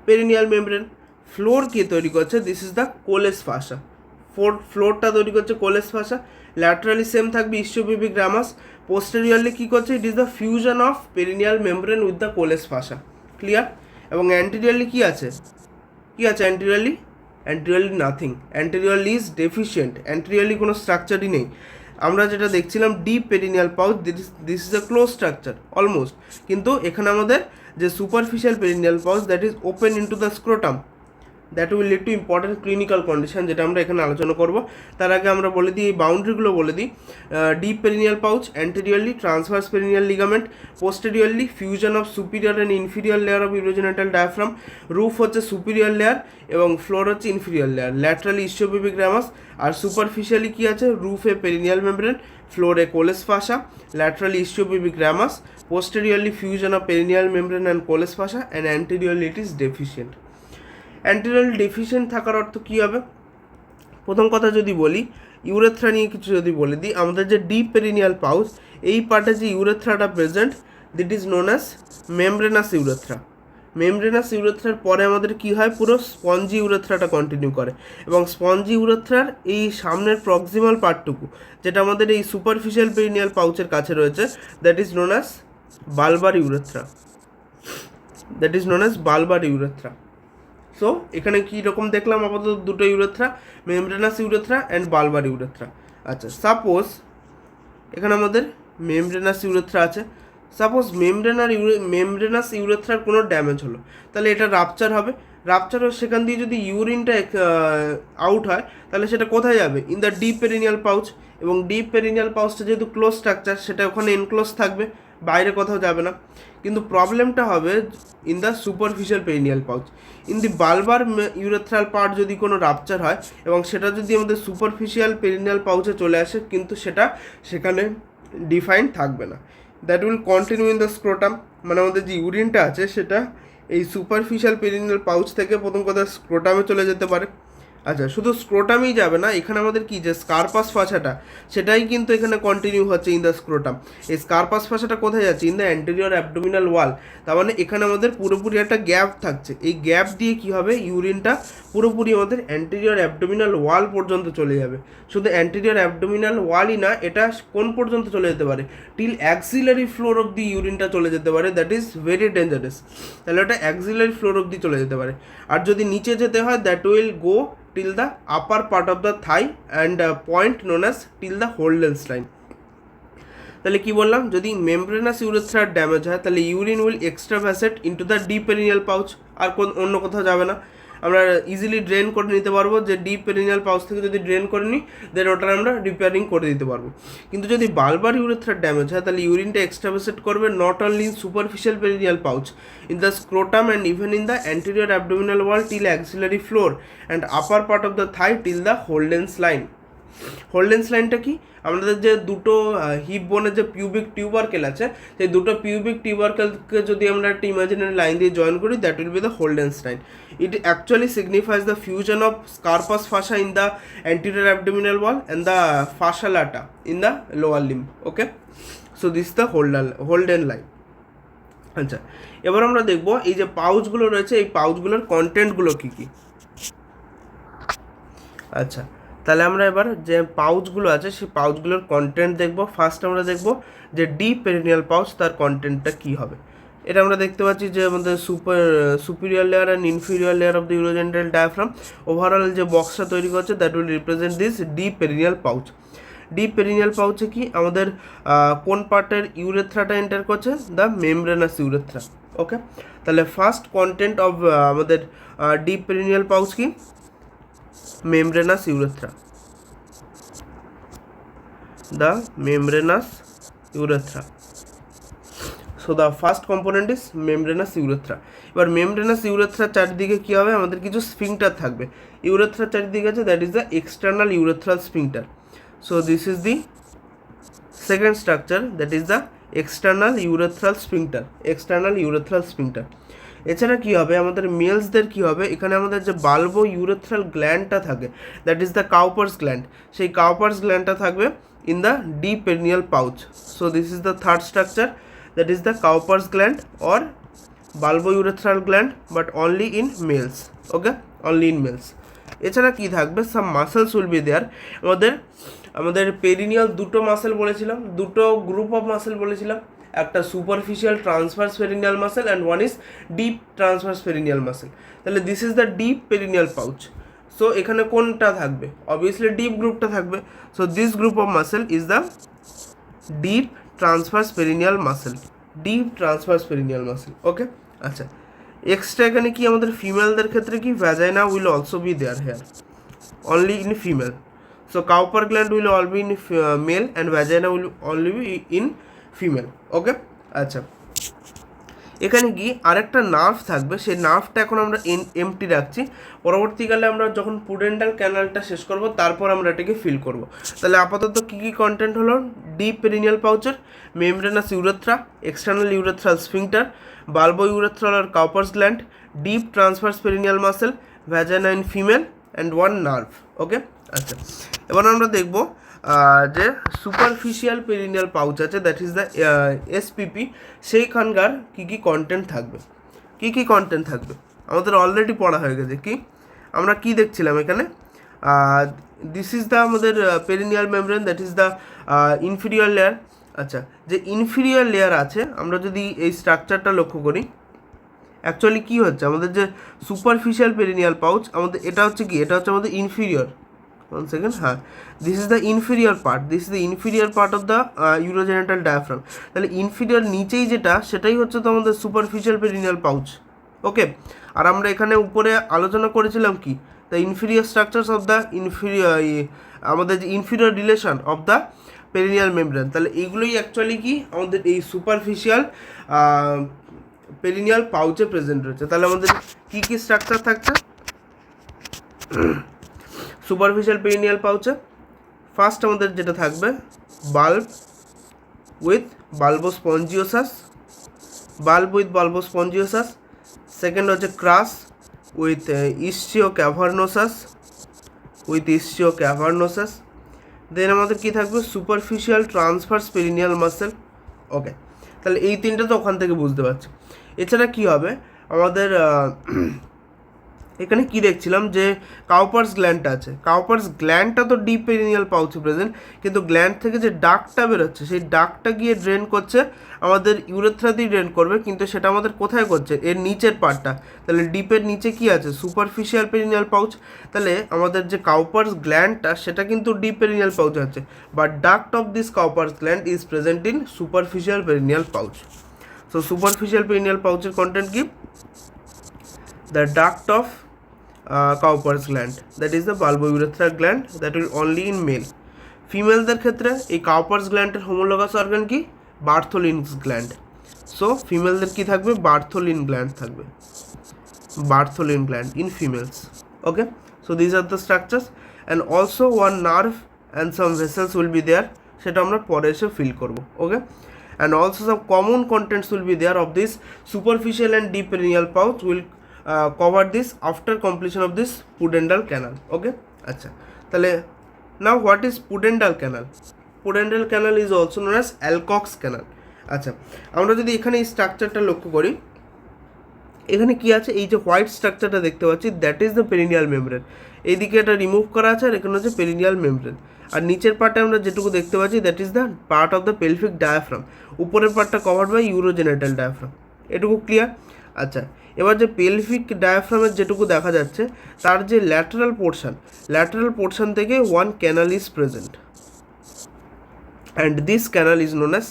Speaker 1: পেরিনিয়াল মেমব্রেন। ফ্লোর কে তৈরি করছে, দিস ইজ দ্য কোলেস ফাসা। ফ্লোরটা তৈরি করছে কোলেস ফাসা। ল্যাটারালি সেম থাকবে ইসিওপিউবিক রামাস। পোস্টেরিয়রলি কী করছে, it is the fusion of perineal membrane with the Colles' fascia. Clear? এবং অ্যান্টেরিয়রলি কী আছে, anteriorly nothing, anteriorly is deficient, anteriorly কোনো স্ট্রাকচারই নেই। আমরা যেটা দেখছিলাম deep perineal pouch, this is a close structure almost, কিন্তু এখানে আমাদের যে superficial perineal pouch that is open into the scrotum, that will lead to important clinical condition, যেটা আমরা এখানে আলোচনা করব। তার আগে আমরা বলে দিই, এই বাউন্ডারিগুলো বলে দিই। Deep perineal pouch, anteriorly transverse perineal ligament, posteriorly fusion of superior and inferior layer of urogenital diaphragm, roof হচ্ছে সুপিরিয়র লেয়ার এবং ফ্লোর হচ্ছে inferior layer, laterally ischiopubic ramus. আর সুপারফিশিয়ালি কী আছে, রুফে পেরিনিয়াল মেমব্রেন, ফ্লোরে Colles' fascia, laterally ischiopubic ramus, posteriorly fusion of perineal membrane and Colles' fascia, and anteriorly it is deficient. Anterior deficient থাকার অর্থ কী হবে, প্রথম কথা যদি বলি, ইউরেথ্রা নিয়ে কিছু যদি বলে দিই, আমাদের যে ডিপ পেরিনিয়াল পাউচ, এই পার্টে যে ইউরেথ্রাটা present, that is known as membranous urethra. Membranous ইউরেথ্রার পরে আমাদের কি হয়, পুরো স্পঞ্জি ইউরেথ্রাটা কন্টিনিউ করে। এবং স্পঞ্জি ইউরেথ্রার এই সামনের প্রক্সিমাল পার্টটুকু, যেটা আমাদের এই সুপারফিশিয়াল পেরিনিয়াল পাউচের কাছে রয়েছে, that is known as bulbar urethra. So এখানে কী রকম দেখলাম, আপাতত দুটো urethra, membranous urethra and bulbar urethra. আচ্ছা, সাপোজ এখানে আমাদের মেমব্রেনাস ইউরেথ্রা আছে, সাপোজ মেমব্রেনাস ইউরেথ্রার কোনো ড্যামেজ হলো, তাহলে এটা রাপচার হবে। রাপচার হয়ে সেখান দিয়ে যদি ইউরিনটা আউট হয়, তাহলে সেটা কোথায় যাবে, in the deep perineal pouch. এবং ডিপ পেরিনিয়াল পাউচটা যেহেতু ক্লোজ স্ট্রাকচার, সেটা ওখানে এনক্লোজ থাকবে, বাইরে কোথাও যাবে না। কিন্তু প্রবলেমটা হবে in the superficial perineal pouch. In the bulbar urethral part যদি কোনো রাপচার হয় এবং সেটা যদি আমাদের সুপারফিশিয়াল পেরিনিয়াল পাউচে চলে আসে, কিন্তু সেটা সেখানে ডিফাইন থাকবে না, that will continue in the scrotum. মানে আমাদের যে ইউরিনটা আছে সেটা এই সুপারফিশিয়াল পেরিনিয়াল পাউচ থেকে প্রথম কথা স্ক্রোটামে চলে যেতে পারে। আচ্ছা, শুধু স্ক্রোটামই যাবে না, এখানে আমাদের কি যে স্কারপাস ফাসাটা, সেটাই কিন্তু এখানে কন্টিনিউ হচ্ছে ইন দ্য স্ক্রোটাম। এই স্কারপাস ফাসাটা কোথায় যাচ্ছে, ইন দ্য অ্যান্টেরিয়র অ্যাবডোমিনাল ওয়াল। তার মানে এখানে আমাদের পুরোপুরি একটা গ্যাপ থাকছে, এই গ্যাপ দিয়ে কি হবে, ইউরিনটা পুরোপুরি আমাদের অ্যান্টেরিয়র অ্যাবডোমিনাল ওয়াল পর্যন্ত চলে যাবে। শুধু অ্যান্টেরিয়র অ্যাবডোমিনাল ওয়ালই না, এটা কোন পর্যন্ত চলে যেতে পারে, till axillary floor of the ইউরিনটা চলে যেতে পারে, দ্যাট ইজ ভেরি ডেঞ্জারাস। তাহলে ওটা অ্যাক্সিলারি ফ্লোর অফ দি চলে যেতে পারে। আর যদি নিচে যেতে হয়, that will go till the upper part of the thigh and point known as till the Holden's line. তাহলে কি বললাম, যদি মেমব্রেনাস ইউরেথ্রার ড্যামেজ হয়, তাহলে urine will extravasate into the deep perineal pouch, আর অন্য কোথাও যাবে না। আমরা ইজিলি ড্রেন করে নিতে পারবো, যে ডিপ পেরিনিয়াল পাউচ থেকে যদি ড্রেন করে নিই, দেন ওটা আমরা রিপেয়ারিং করে দিতে পারবো। কিন্তু যদি বালবার ইউরেথ্রার ড্যামেজ হয়, তাহলে ইউরিনটা এক্সট্রাভাসেট করবে not only in superficial perineal pouch, in the scrotum and even in the anterior abdominal wall till axillary floor and upper part of the thigh till the Holden's line. Holden's লাইনটা কি, আমাদের যে দুটো heap বোনের যে pubic টিউবারকেল আছে, সেই দুটো পিউবিক টিউবারকেলকে যদি আমরা একটা ইমাজিনারি লাইন দিয়ে জয়েন করি, that will be the Holden's line. It actually signifies the fusion of Scarpa's fascia in the anterior abdominal wall and the fascia lata in the lower limb. Okay, so this the Holden line. আচ্ছা, এবার আমরা দেখবো এই যে পাউচগুলো রয়েছে, এই পাউচগুলোর কন্টেন্টগুলো কী কী। আচ্ছা, তাহলে আমরা এবার যে পাউচগুলো আছে সেই পাউচগুলোর কন্টেন্ট দেখব। ফার্স্ট আমরা দেখব যে ডিপ পেরিনিয়াল পাউচ, তার কন্টেন্টটা কী হবে। এটা আমরা দেখতে পাচ্ছি যে আমাদের superior layer and inferior layer of the urogenital diaphragm, overall যে বক্সটা তৈরি করছে, that will represent this deep perineal pouch. Deep perineal পাউচে কি আমাদের কোন পার্টের ইউরেথ্রাটা এন্টার করছে, দ্য মেমব্রেনাস ইউরেথ্রা। ওকে, তাহলে ফার্স্ট কন্টেন্ট অফ আমাদের ডিপ পেরিনিয়াল পাউচ কি, membranous urethra. The membranous urethra. So the first component is membranous urethra. এবার membranous urethra চারিদিকে কি হবে, আমাদের কিছু স্ফিংটার থাকবে। ইউরেথ্রা চারিদিকে আছে, that is the external urethral sphincter. So this is the second structure, that is the external urethral sphincter, external urethral sphincter. এছাড়া কী হবে, আমাদের মেলসদের কী হবে, এখানে আমাদের যে বাল্বো ইউরেথ্রাল গ্ল্যান্ডটা থাকে, that is the Cowper's gland, সেই কাউপার্স গ্ল্যান্ডটা থাকবে in the deep perineal pouch. So this is the third structure, that is the Cowper's gland or bulbourethral gland, but only in males. Okay, only in males. এছাড়া কি থাকবে, সাম muscles will be দেয়ার। আমাদের perineal দুটো muscle বলেছিলাম, দুটো group of muscle বলেছিলাম, একটা superficial transverse perineal muscle and one is deep transverse perineal muscle. তাহলে this is the deep perineal pouch. So এখানে কোনটা থাকবে, অবভিয়াসলি ডিপ গ্রুপটা থাকবে। So this group of muscle is the deep transverse perineal muscle, deep transverse perineal muscle. Okay, আচ্ছা, extra এখানে কি আমাদের ফিমেলদের ক্ষেত্রে কি vagina will also be there here, only in female. So Cowper gland will all be in mail and vagina will only be in female. Okay, আচ্ছা, এখানে কি আরেকটা নার্ভ থাকবে, সেই নার্ভটা এখন আমরা এমটি রাখছি, পরবর্তীকালে আমরা যখন পুডেন্টাল ক্যানালটা শেষ করব তারপর আমরা এটাকে ফিল করব। তাহলে আপাতত কী কী কন্টেন্ট হলো, ডিপ পেরিনিয়াল পাউচের, membranous urethra, external urethral sphincter, bulbourethral আর Cowper's gland, deep transverse perineal muscle, vagina in female and one nerve. Okay, আচ্ছা, এবার আমরা দেখব যে সুপারফিশিয়াল পেরিনিয়াল পাউচ আছে, দ্যাট ইজ দ্য এসপিপি, সেইখানকার কী কী কন্টেন্ট থাকবে, কী কী কন্টেন্ট থাকবে আমাদের অলরেডি পড়া হয়ে গেছে। কি আমরা কি দেখছিলাম এখানে, দিস ইজ দ্য আমাদের perineal membrane, that is the inferior layer. আচ্ছা, যে ইনফিরিয়র লেয়ার আছে, আমরা যদি এই স্ট্রাকচারটা লক্ষ্য করি, অ্যাকচুয়ালি কী হচ্ছে, আমাদের যে সুপারফিশিয়াল পেরিনিয়াল পাউচ, আমাদের এটা হচ্ছে কি, এটা হচ্ছে আমাদের ইনফিরিয়র, one second, হ্যাঁ, this is the inferior part, this is the inferior part of the urogenital diaphragm. তাহলে ইনফিরিয়র নিচেই যেটা, সেটাই হচ্ছে তো আমাদের সুপারফিশিয়াল পেরিনিয়াল পাউচ। ওকে, আর আমরা এখানে উপরে আলোচনা করেছিলাম কি, the inferior structures of the inferior, আমাদের যে inferior relation of the perineal membrane, তাহলে এইগুলোই অ্যাকচুয়ালি কি আমাদের এই সুপারফিশিয়াল পেরিনিয়াল পাউচে প্রেজেন্ট রয়েছে। তাহলে আমাদের কী কী স্ট্রাকচার থাকছে সুপারফিশিয়াল পেরিনিয়াল পাউচে, ফার্স্ট আমাদের যেটা থাকবে bulb with bulbospongiosus, bulb with bulbospongiosus. Second হচ্ছে ক্রাস উইথ ইসচিও ক্যাভার্নোসাস, উইথ ইসচিও ক্যাভার্নোসাস। দেন আমাদের কী থাকবে, সুপারফিশিয়াল ট্রান্সভার্স পেরিনিয়াল মাসেল। ওকে, তাহলে এই তিনটা তো ওখান থেকে বুঝতে পারছি। এছাড়া কী হবে আমাদের এখানে কি দেখছিলাম যে কাউপার্স গ্ল্যান্ডটা আছে, কাউপার্স গ্ল্যান্ডটা তো ডিপ পেরিনিয়াল পাউচে প্রেজেন্ট, কিন্তু গ্ল্যান্ড থেকে যে ডাকটা বেরোচ্ছে, সেই ডাকটা গিয়ে ড্রেন করছে আমাদের ইউরেথ্রাতেই ড্রেন করবে, কিন্তু সেটা আমাদের কোথায় করছে, এর নিচের পার্টটা। তাহলে ডিপের নিচে কি আছে, সুপারফিশিয়াল পেরিনিয়াল পাউচ। তাহলে আমাদের যে কাউপার্স গ্ল্যান্ডটা, সেটা কিন্তু ডিপ পেরিনিয়াল পাউচে আছে, but duct of this Cowper's gland is present in superficial perineal pouch. So superficial perineal পাউচের কন্টেন্ট কি, the duct of Cowper's gland, that is the bulbourethral gland, that will only in male. ফিমেলদের ক্ষেত্রে এই কাউপার্স গ্ল্যান্ডের homologous organ কি, বার্থোলিনস gland. So ফিমেলদের কি থাকবে, Bartholin gland থাকবে, Bartholin gland in females. Okay, so these are the structures and also one nerve and some vessels will be there, সেটা আমরা পরে এসে ফিল করবো। ওকে, and also some common contents will be there of this superficial and deep perineal pouch will cover this after completion of this pudendal canal. Okay, আচ্ছা, তাহলে now what is pudendal canal? Pudendal canal is also known as Alcock's canal. আচ্ছা, আমরা যদি এখানে এই স্ট্রাকচারটা লক্ষ্য করি, এখানে কি আছে, এই যে হোয়াইট স্ট্রাকচারটা দেখতে পাচ্ছি, that is the perineal membrane. এইদিকে এটা রিমুভ করা আছে, আর এখানে হচ্ছে পেরিনিয়াল মেমব্রেন। আর নিচের পার্টে আমরা যেটুকু দেখতে পাচ্ছি, that is the part of the pelvic diaphragm. উপরের পার্টটা কভার্ড বাই ইউরোজেনিটাল ডায়াফ্রাম। এটুকু ক্লিয়ার? আচ্ছা, এবার যে পেলভিক ডায়াফ্রামের যেটুকু দেখা যাচ্ছে, তার যে ল্যাটারাল পোর্শন থেকে one canal is present, and this canal is known as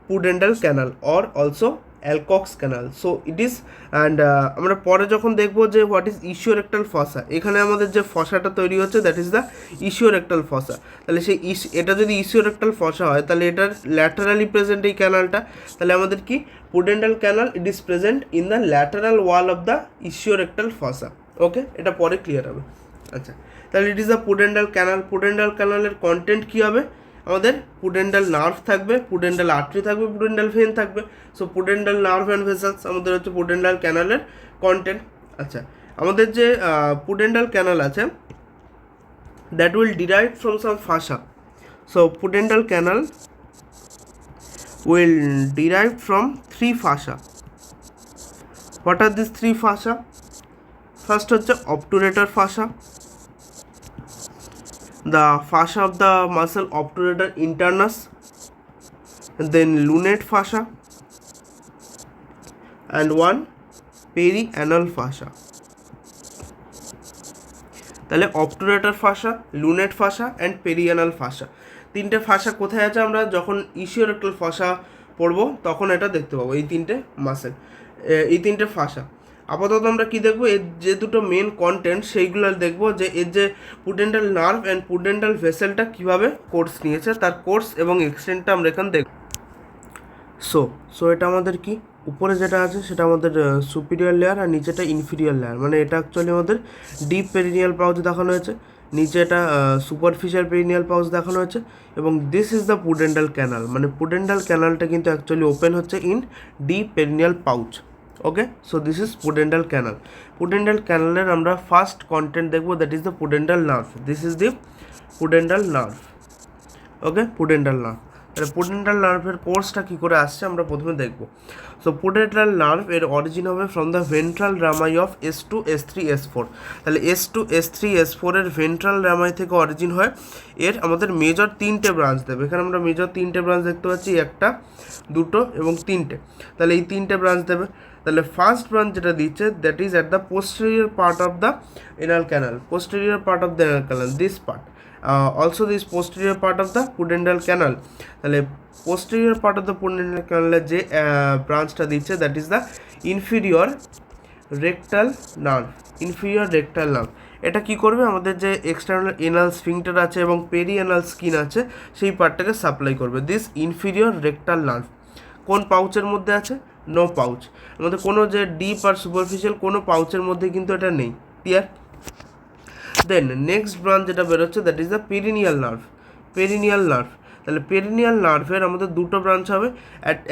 Speaker 1: pudendal canal or also Alcock's canal. So it is and আমরা পরে যখন দেখবো যে হোয়াট ইজ ইসিওরেক্টাল ফসা, এখানে আমাদের যে ফসাটা তৈরি হচ্ছে that is the ischiorectal fossa. তাহলে সেই এটা যদি ইসিওরেক্টাল ফসা হয় তাহলে এটার ল্যাটারালি প্রেজেন্ট এই ক্যানালটা, তাহলে আমাদের কি pudendal canal it is present in the lateral wall of the ischiorectal fossa. Okay, এটা পরে ক্লিয়ার হবে। আচ্ছা, তাহলে it is the pudendal canal. Pudendal ক্যানালের কন্টেন্ট কী হবে, আমাদের পুডেন্টাল নার্ভ থাকবে, পুডেন্টাল আর্টারি থাকবে, পুডেন্টাল ভেন থাকবে। So pudendal nerve and vessels আমাদের হচ্ছে পুডেন্টাল ক্যানালের কন্টেন্ট। আচ্ছা, আমাদের যে পুডেন্টাল ক্যানাল আছে that will derive from some fascia. So pudendal canal will derive from 3 ফাসা। What are this 3 ফাসা? First হচ্ছে অবটুরেটর ফাসা, the fascia of the muscle obturator internus, then lunate fascia, and one perianal fascia. তাহলে obturator fascia, lunate fascia and perianal fascia, তিনটে fascia কোথায় আছে আমরা যখন ইসিওরেক্টাল ফাসা পড়বো তখন এটা দেখতে পাবো, এই তিনটে মাসেল, এই তিনটে ফাসা। আপাতত আমরা কি দেখবো, এর যে দুটো মেন কন্টেন্ট সেইগুলো দেখবো, যে এর যে পুডেন্টাল নার্ভ অ্যান্ড পুডেন্টাল ভেসেলটা কীভাবে কোর্স নিয়েছে, তার কোর্স এবং এক্সটেন্টটা আমরা এখানে দেখব। সো এটা আমাদের কি উপরে যেটা আছে সেটা আমাদের সুপিরিয়র লেয়ার আর নিচেটা ইনফিরিয়র লেয়ার, মানে এটা অ্যাকচুয়ালি আমাদের ডিপ পেরিনিয়াল পাউচ দেখানো হয়েছে, নিচে এটা সুপারফিশিয়াল পেরিনিয়াল পাউচ দেখানো হয়েছে, এবং this is the pudendal canal, মানে পুডেন্টাল ক্যানালটা কিন্তু অ্যাকচুয়ালি ওপেন হচ্ছে in deep perineal pouch. Okay, so this is pudendal canal. Pudendal ক্যানালের আমরা ফার্স্ট কন্টেন্ট দেখবো, that is the pudendal nerve. This is the pudendal nerve. Okay, pudendal nerve. তাহলে pudendal নার্ভের কোর্সটা কী করে আসছে আমরা প্রথমে দেখব। সো পুডেন্টাল নার্ভ এর অরিজিন হবে from the ventral rami of S2 S3 S4। তাহলে S2 S3 S4 এর ভেন্ট্রাল রামাই থেকে অরিজিন হয়। এর আমাদের মেজর 3টে ব্রাঞ্চ দেবে, এখানে আমরা মেজর 3টে ব্রাঞ্চ দেখতে পাচ্ছি, একটা, দুটো এবং 3টে। তাহলে এই 3টে ব্রাঞ্চ দেবে। তাহলে ফার্স্ট ব্রাঞ্চ যেটা দিচ্ছে that is at the posterior part of the anal canal, posterior part of the anal canal, this part, also this posterior part of the pudendal canal। তাহলে posterior part of the pudendal canal যে ব্রাঞ্চটা দিচ্ছে that is the inferior rectal nerve, inferior rectal nerve. এটা কি করবে, আমাদের যে external anal sphincter আছে এবং পেরিএনাল স্কিন আছে সেই পার্টটাকে সাপ্লাই করবে। দিস ইনফিরিয়র রেকটাল নার্ভ কোন পাউচের মধ্যে আছে? No pouch. আমাদের কোনো যে ডিপ আর সুপারফিশিয়াল কোনো পাউচের মধ্যে কিন্তু এটা নেই। ক্লিয়ার? দেন নেক্সট ব্রাঞ্চ যেটা বেরোচ্ছে that is the perineal nerve, perineal nerve. তাহলে পেরিনিয়াল নার্ভের আমাদের দুটো ব্রাঞ্চ হবে,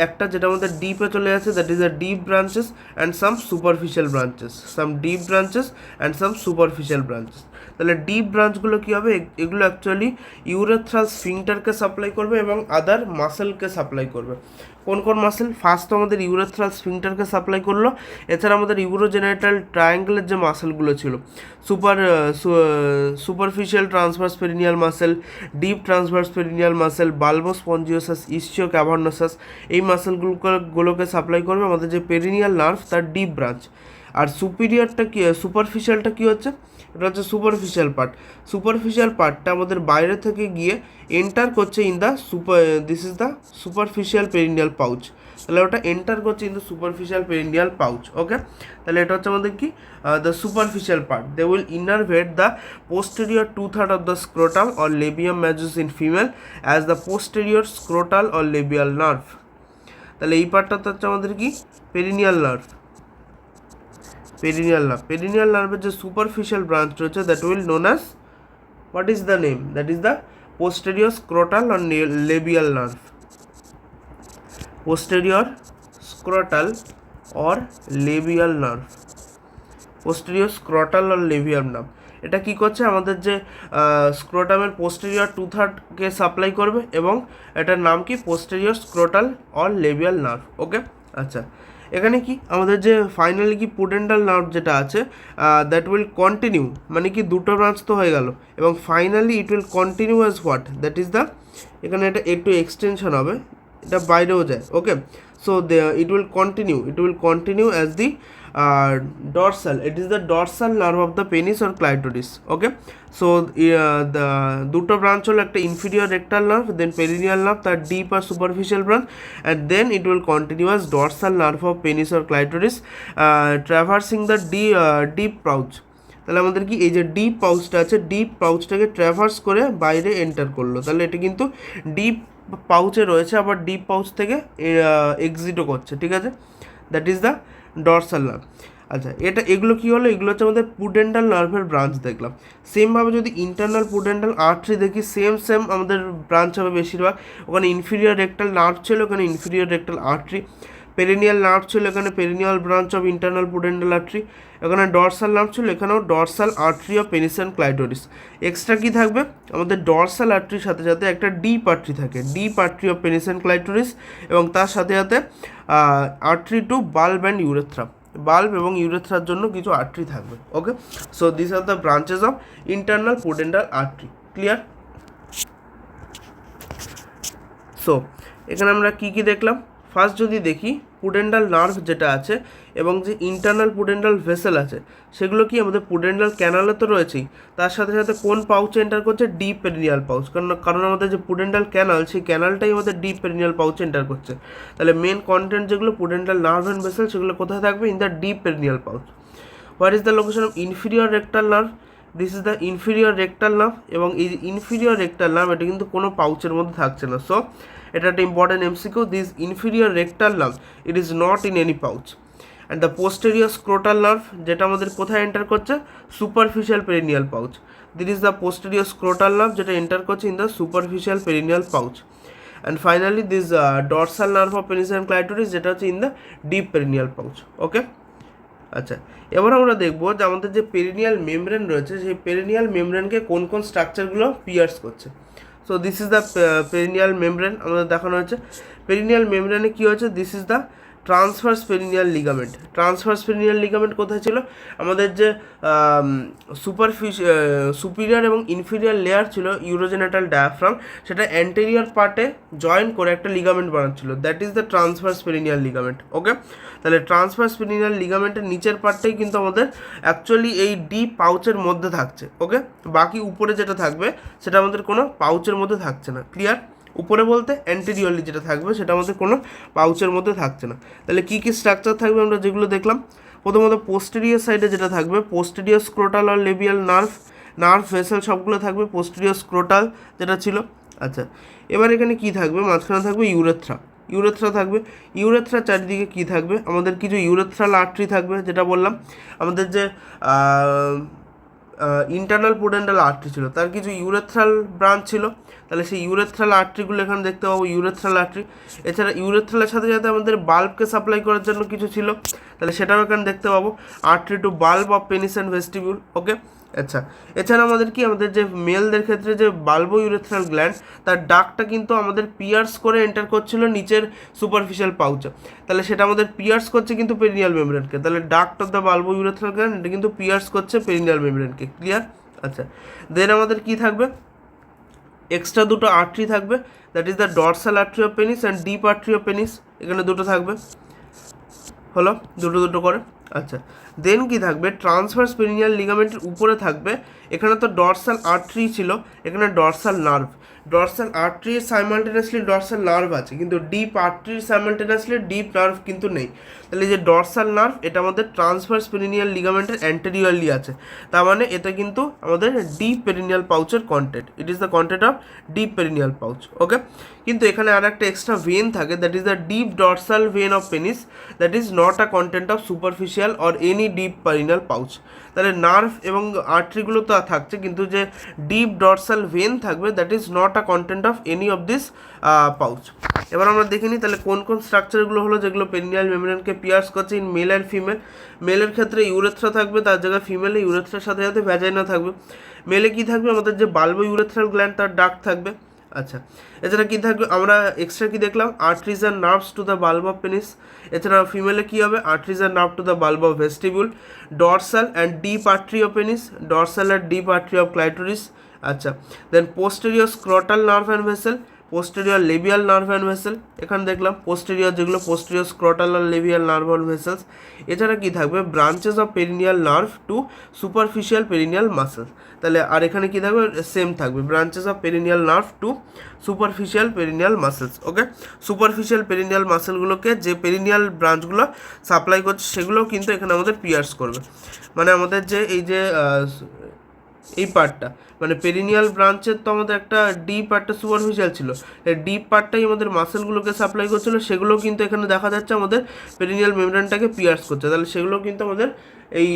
Speaker 1: একটা যেটা আমাদের ডিপে চলে যাচ্ছে that is the deep branches and some superficial branches, some deep branches and some superficial branches. তাহলে ডিপ ব্রাঞ্চগুলো কী হবে, এগুলো অ্যাকচুয়ালি ইউরেথ্রাল স্ফিংটারকে সাপ্লাই করবে এবং আদার মাসেলকে সাপ্লাই করবে। কোন কোন মাসেল? ফার্স্ট তো আমাদের ইউরেথ্রাল স্ফিংটারকে সাপ্লাই করলো, এছাড়া আমাদের ইউরোজেনাইটাল ট্রায়াঙ্গেলের যে মাসেলগুলো ছিল, superficial transverse perineal muscle, deep transverse perineal muscle, bulbospongiosus, ischiocavernosus, এই মাসেলগুলোকে সাপ্লাই করবে আমাদের যে পেরিনিয়াল নার্ভ তার ডিপ ব্রাঞ্চ। আর সুপিরিয়রটা কি, সুপারফিশিয়ালটা কী হচ্ছে, এটা হচ্ছে সুপারফিশিয়াল পার্ট। সুপারফিশিয়াল পার্টটা আমাদের বাইরে থেকে গিয়ে এন্টার করছে in the this is the superficial perineal pouch. তাহলে ওটা এন্টার করছে in the superficial perineal pouch. Okay, তাহলে এটা হচ্ছে আমাদের কি the superficial part. They will innervate the posterior 2/3 of the scrotum or labium majus in female as the posterior scrotal or labial nerve. তাহলে এই পার্টটা হচ্ছে আমাদের কি perineal nerve, perineal nerve. Perineal নার্ভের যে সুপারফিশিয়াল ব্রাঞ্চ রয়েছে that will known as, what is the name, that is the posterior scrotal or labial nerve, posterior scrotal or labial nerve, posterior scrotal or labial nerve. এটা কি করছে, আমাদের যে স্ক্রোটামের posterior 2/3কে supply করবে এবং এটার নাম কি posterior scrotal or labial nerve. Okay, আচ্ছা, এখানে কি আমাদের যে ফাইনালি কি পুডেন্টাল নার্ভ যেটা আছে দ্যাট উইল কন্টিনিউ, মানে কি দুটো ব্রাঞ্চ তো হয়ে গেল, এবং finally it will continue as what, that is the, এখানে এটা একটু এক্সটেনশন হবে, এটা বাইরেও যায়। Okay, so it will continue as the dorsal, it is the dorsal nerve of the penis or clitoris. Okay, so the দুটো branch হলো, একটা inferior rectal nerve, then perineal nerve, তার deep or superficial branch, and then it will continue as dorsal nerve of penis or clitoris, traversing the deep pouch. তাহলে আমাদের কি এই যে deep পাউচটা আছে, ডিপ পাউচটাকে ট্র্যাভার্স করে বাইরে এন্টার করলো, তাহলে এটা কিন্তু ডিপ পাউচে রয়েছে, আবার ডিপ পাউচ থেকে এক্সিটও করছে, ঠিক আছে, that is the dorsal nerve. আচ্ছা, এগুলো কী হলো, এগুলো হচ্ছে আমাদের পুডেন্টাল নার্ভের ব্রাঞ্চ দেখলাম। সেমভাবে যদি ইন্টারনাল পুডেন্টাল আর্টারি দেখি, সেম আমাদের ব্রাঞ্চ হবে বেশিরভাগ। ওখানে ইনফিরিয়র রেক্টাল নার্ভ ছিল, ওখানে inferior rectal artery. Perineal nerve ছিল, এখানে perineal branch of internal pudendal artery. এখানে ডরসাল নার্ভ ছিল, এখানেও dorsal artery of penis and clitoris. Extra কী থাকবে, আমাদের ডরসাল আর্টারির সাথে সাথে একটা ডিপ আর্টারি থাকে, deep artery of penis and clitoris, এবং তার সাথে সাথে artery to bulb and urethra, bulb এবং ইউরেথ্রার জন্য কিছু আর্টারি থাকবে। Okay, so this are the branches of internal pudendal artery. Clear? So এখানে আমরা কী কী দেখলাম, ফার্স্ট যদি দেখি পুডেন্টাল নার্ভ যেটা আছে এবং যে ইন্টারনাল পুডেন্টাল ভেসেল আছে, সেগুলো কি আমাদের পুডেন্টাল ক্যানালে তো রয়েছেই, তার সাথে সাথে কোন পাউচে এন্টার করছে, ডিপ পেরিনিয়াল পাউচ। কারণ আমাদের যে পুডেন্টাল ক্যানাল, সেই ক্যানালটাই আমাদের ডিপ পেরিনিয়াল পাউচে এন্টার করছে। তাহলে মেন কন্টেন্ট যেগুলো পুডেন্টাল নার্ভ অ্যান্ড ভেসেল, সেগুলো কোথায় থাকবে, in the deep perineal pouch. What is the location of inferior rectal nerve? This is the inferior rectal nerve, এবং এই ইনফিরিয়র রেক্টাল নার্ভ এটা কিন্তু কোনো পাউচের মধ্যে থাকছে না। সো এটা একটা important MCQ, this inferior rectal nerve it is not in any pouch. And the posterior scrotal nerve, যেটা আমাদের কোথায় এন্টার করছে, superficial perineal pouch. This is the posterior scrotal nerve, যেটা এন্টার করছে in the superficial perineal pouch. And finally this dorsal nerve of penis and clitoris, যেটা হচ্ছে in the deep perineal pouch. Okay, আচ্ছা, এবার আমরা দেখবো যে আমাদের যে পেরিনিয়াল মেমব্রেন রয়েছে, সেই পেরিনিয়াল মেমব্রেনকে কোন কোন স্ট্রাকচারগুলো পিয়ার্স করছে। So this is the perineal membrane, আমাদের দেখানো হচ্ছে। পেরিনিয়াল মেমব্রেনে কী হচ্ছে, this is the transverse perineal ligament. Transverse perineal ligament কোথায় ছিল, আমাদের যে সুপিরিয়র এবং ইনফিরিয়র লেয়ার ছিল ইউরোজেনেটাল ডায়াফ্রাম, সেটা অ্যান্টেরিয়র পার্টে জয়েন করে একটা লিগামেন্ট বানাচ্ছিল, that is the transverse perineal ligament. Okay, তাহলে ট্রান্সভার্স পেরিনিয়াল লিগামেন্টের নিচের পার্টটাই কিন্তু আমাদের অ্যাকচুয়ালি এই ডিপ পাউচের মধ্যে থাকছে। ওকে, বাকি উপরে যেটা থাকবে সেটা আমাদের কোনো পাউচের মধ্যে থাকছে না। ক্লিয়ার? উপরে বলতে অ্যান্টেরিয়রলি যেটা থাকবে সেটা আমাদের কোনো পাউচের মধ্যে থাকছে না। তাহলে কী কী স্ট্রাকচার থাকবে আমরা যেগুলো দেখলাম, প্রথমত পোস্টেরিয়র সাইডে যেটা থাকবে, পোস্টেরিয়র স্ক্রোটাল আর লেবিয়াল নার্ভ ভেসেল সবগুলো থাকবে, পোস্টেরিয়র স্ক্রোটাল যেটা ছিল। আচ্ছা, এবার এখানে কি থাকবে, মাঝখানে থাকবে ইউরেথ্রা থাকবে। ইউরেথ্রার চারিদিকে কি থাকবে, আমাদের কিছু ইউরেথ্রাল আর্টারি থাকবে, যেটা বললাম আমাদের যে ইন্টারনাল পুডেন্টাল আর্টারি ছিল, তার কিছু ইউরেথ্রাল ব্রাঞ্চ ছিল, তাহলে সেই ইউরেথ্রাল আর্টারিগুলো এখানে দেখতে পাবো, ইউরেথ্রাল আর্টারি। এছাড়া ইউরেথ্রালের সাথে সাথে আমাদের বাল্বকে সাপ্লাই করার জন্য কিছু ছিল, তাহলে সেটাও এখানে দেখতে পাবো, artery to bulb of penis and vestibule. Okay, আচ্ছা, এছাড়া আমাদের কি, আমাদের যে মেলদের ক্ষেত্রে যে বাল্বো ইউরেথ্রাল গ্ল্যান্ড, তার ডাকটা কিন্তু আমাদের পিয়ার্স করে এন্টার করছিল নিচের সুপারফিশিয়াল পাউচে, তাহলে সেটা আমাদের পিয়ার্স করছে কিন্তু পেরিনিয়াল মেমব্রেনকে, তাহলে duct of the bulbo urethral gland এটা কিন্তু পিয়ার্স করছে পেরিনিয়াল মেমব্রেনকে। ক্লিয়ার? আচ্ছা, দেন আমাদের কি থাকবে, এক্সট্রা দুটো আর্টারি থাকবে, that is the dorsal artery of penis and deep artery of penis, এখানে দুটো থাকবে, হলো দুটো করে। আচ্ছা, দেন কি থাকবে, ট্রান্সভার্স পেরিনিয়াল লিগামেন্টের উপরে থাকবে, এখানে তো ডরসাল আর্টারি ছিল, এখানে ডরসাল নার্ভ। ডরসাল আর্টারির সাইমালটেনিয়াসলি ডরসাল নার্ভ আছে, কিন্তু ডিপ আর্টারির সাইমালটেনিয়াসলি ডিপ নার্ভ কিন্তু নেই। তাহলে যে ডরসাল নার্ভ এটা আমাদের ট্রান্সভার্স পেরিনিয়াল লিগামেন্টের অ্যান্টেরিয়রলি আছে, তার মানে এটা কিন্তু আমাদের ডিপ পেরিনিয়াল পাউচের content, it is the content of deep perineal pouch. Okay, কিন্তু এখানে আর একটা এক্সট্রা ভেন থাকে, that is the deep dorsal vein of penis, that is not a content of superficial or any deep perineal pouch. তাহলে nerve এবং আর্টারিগুলো তো থাকছে, কিন্তু যে ডিপ ডরসাল ভেন থাকবে, that is not a content of any of this pouch. এবার আমরা দেখে নিই তাহলে কোন কোন স্ট্রাকচারগুলো হলো যেগুলো পেরিনিয়াল মেমব্রেনকে পিয়ার্স করছে ইন মেল অ্যান্ড ফিমেল। মেলের ক্ষেত্রে ইউরেথ্রা থাকবে, তার জায়গায় ফিমেলে ইউরেথ্রার সাথে সাথে ভ্যাজাইনা থাকবে। মেলে কি থাকবে, আমাদের যে বাল্বো ইউরেথ্রাল গ্ল্যান্ড তার ডাক্ট থাকবে। আচ্ছা, এছাড়া কী থাকবে, আমরা এক্সট্রা কী দেখলাম, arteries and nerves to the bulb of penis. এছাড়া ফিমেলে কী হবে, arteries and nerve to the bulb of vestibule, dorsal and deep artery of penis, dorsal and deep artery of clitoris. আচ্ছা, then posterior scrotal nerve and vessel, posterior labial nerve and vessel, এখানে দেখলাম posterior যেগুলো posterior scrotal আর labial nerve and vessels. এছাড়া কি থাকবে branches of perineal nerve to superficial perineal muscles. তাহলে আর এখানে কি থাকবে, সেম থাকবে branches of perineal nerve to superficial perineal muscles. Okay, superficial perineal মাসেলগুলোকে যে পেরিনিয়াল ব্রাঞ্চগুলো সাপ্লাই করছে সেগুলোও কিন্তু এখানে আমাদের পিয়ার্স করবে। মানে আমাদের যে এই পার্টটা মানে পেরিনিয়াল ব্রাঞ্চের তো আমাদের একটা ডিপ একটা সুপারফিশিয়াল ছিল, এই ডিপ পার্টটাই আমাদের মাসেলগুলোকে সাপ্লাই করছিল, সেগুলো কিন্তু এখানে দেখা যাচ্ছে আমাদের পেরিনিয়াল মেমব্রেনটাকে পিয়ার্স করছে। তাহলে সেগুলো কিন্তু আমাদের এই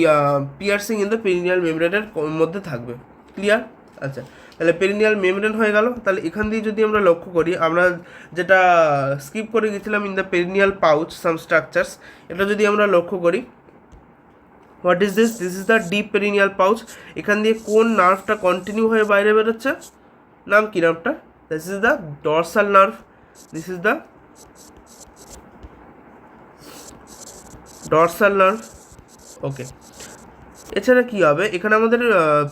Speaker 1: পিয়ার্সিং ইন দ্য পেরিনিয়াল মেমব্রেনের মধ্যে থাকবে। ক্লিয়ার? আচ্ছা, তাহলে পেরিনিয়াল মেমব্রেন হয়ে গেল। তাহলে এখান দিয়ে যদি আমরা লক্ষ্য করি, আমরা যেটা স্কিপ করে গেছিলাম in the perineal pouch some structures, এটা যদি আমরা লক্ষ্য করি, what is this? This is the deep perineal pouch. এখান দিয়ে কোন নার্ভটা কন্টিনিউ হয়ে বাইরে বেরোচ্ছে? নাম কি নার্ভটা? This is the dorsal nerve. This is the dorsal nerve. Okay, এছাড়া কী হবে, এখানে আমাদের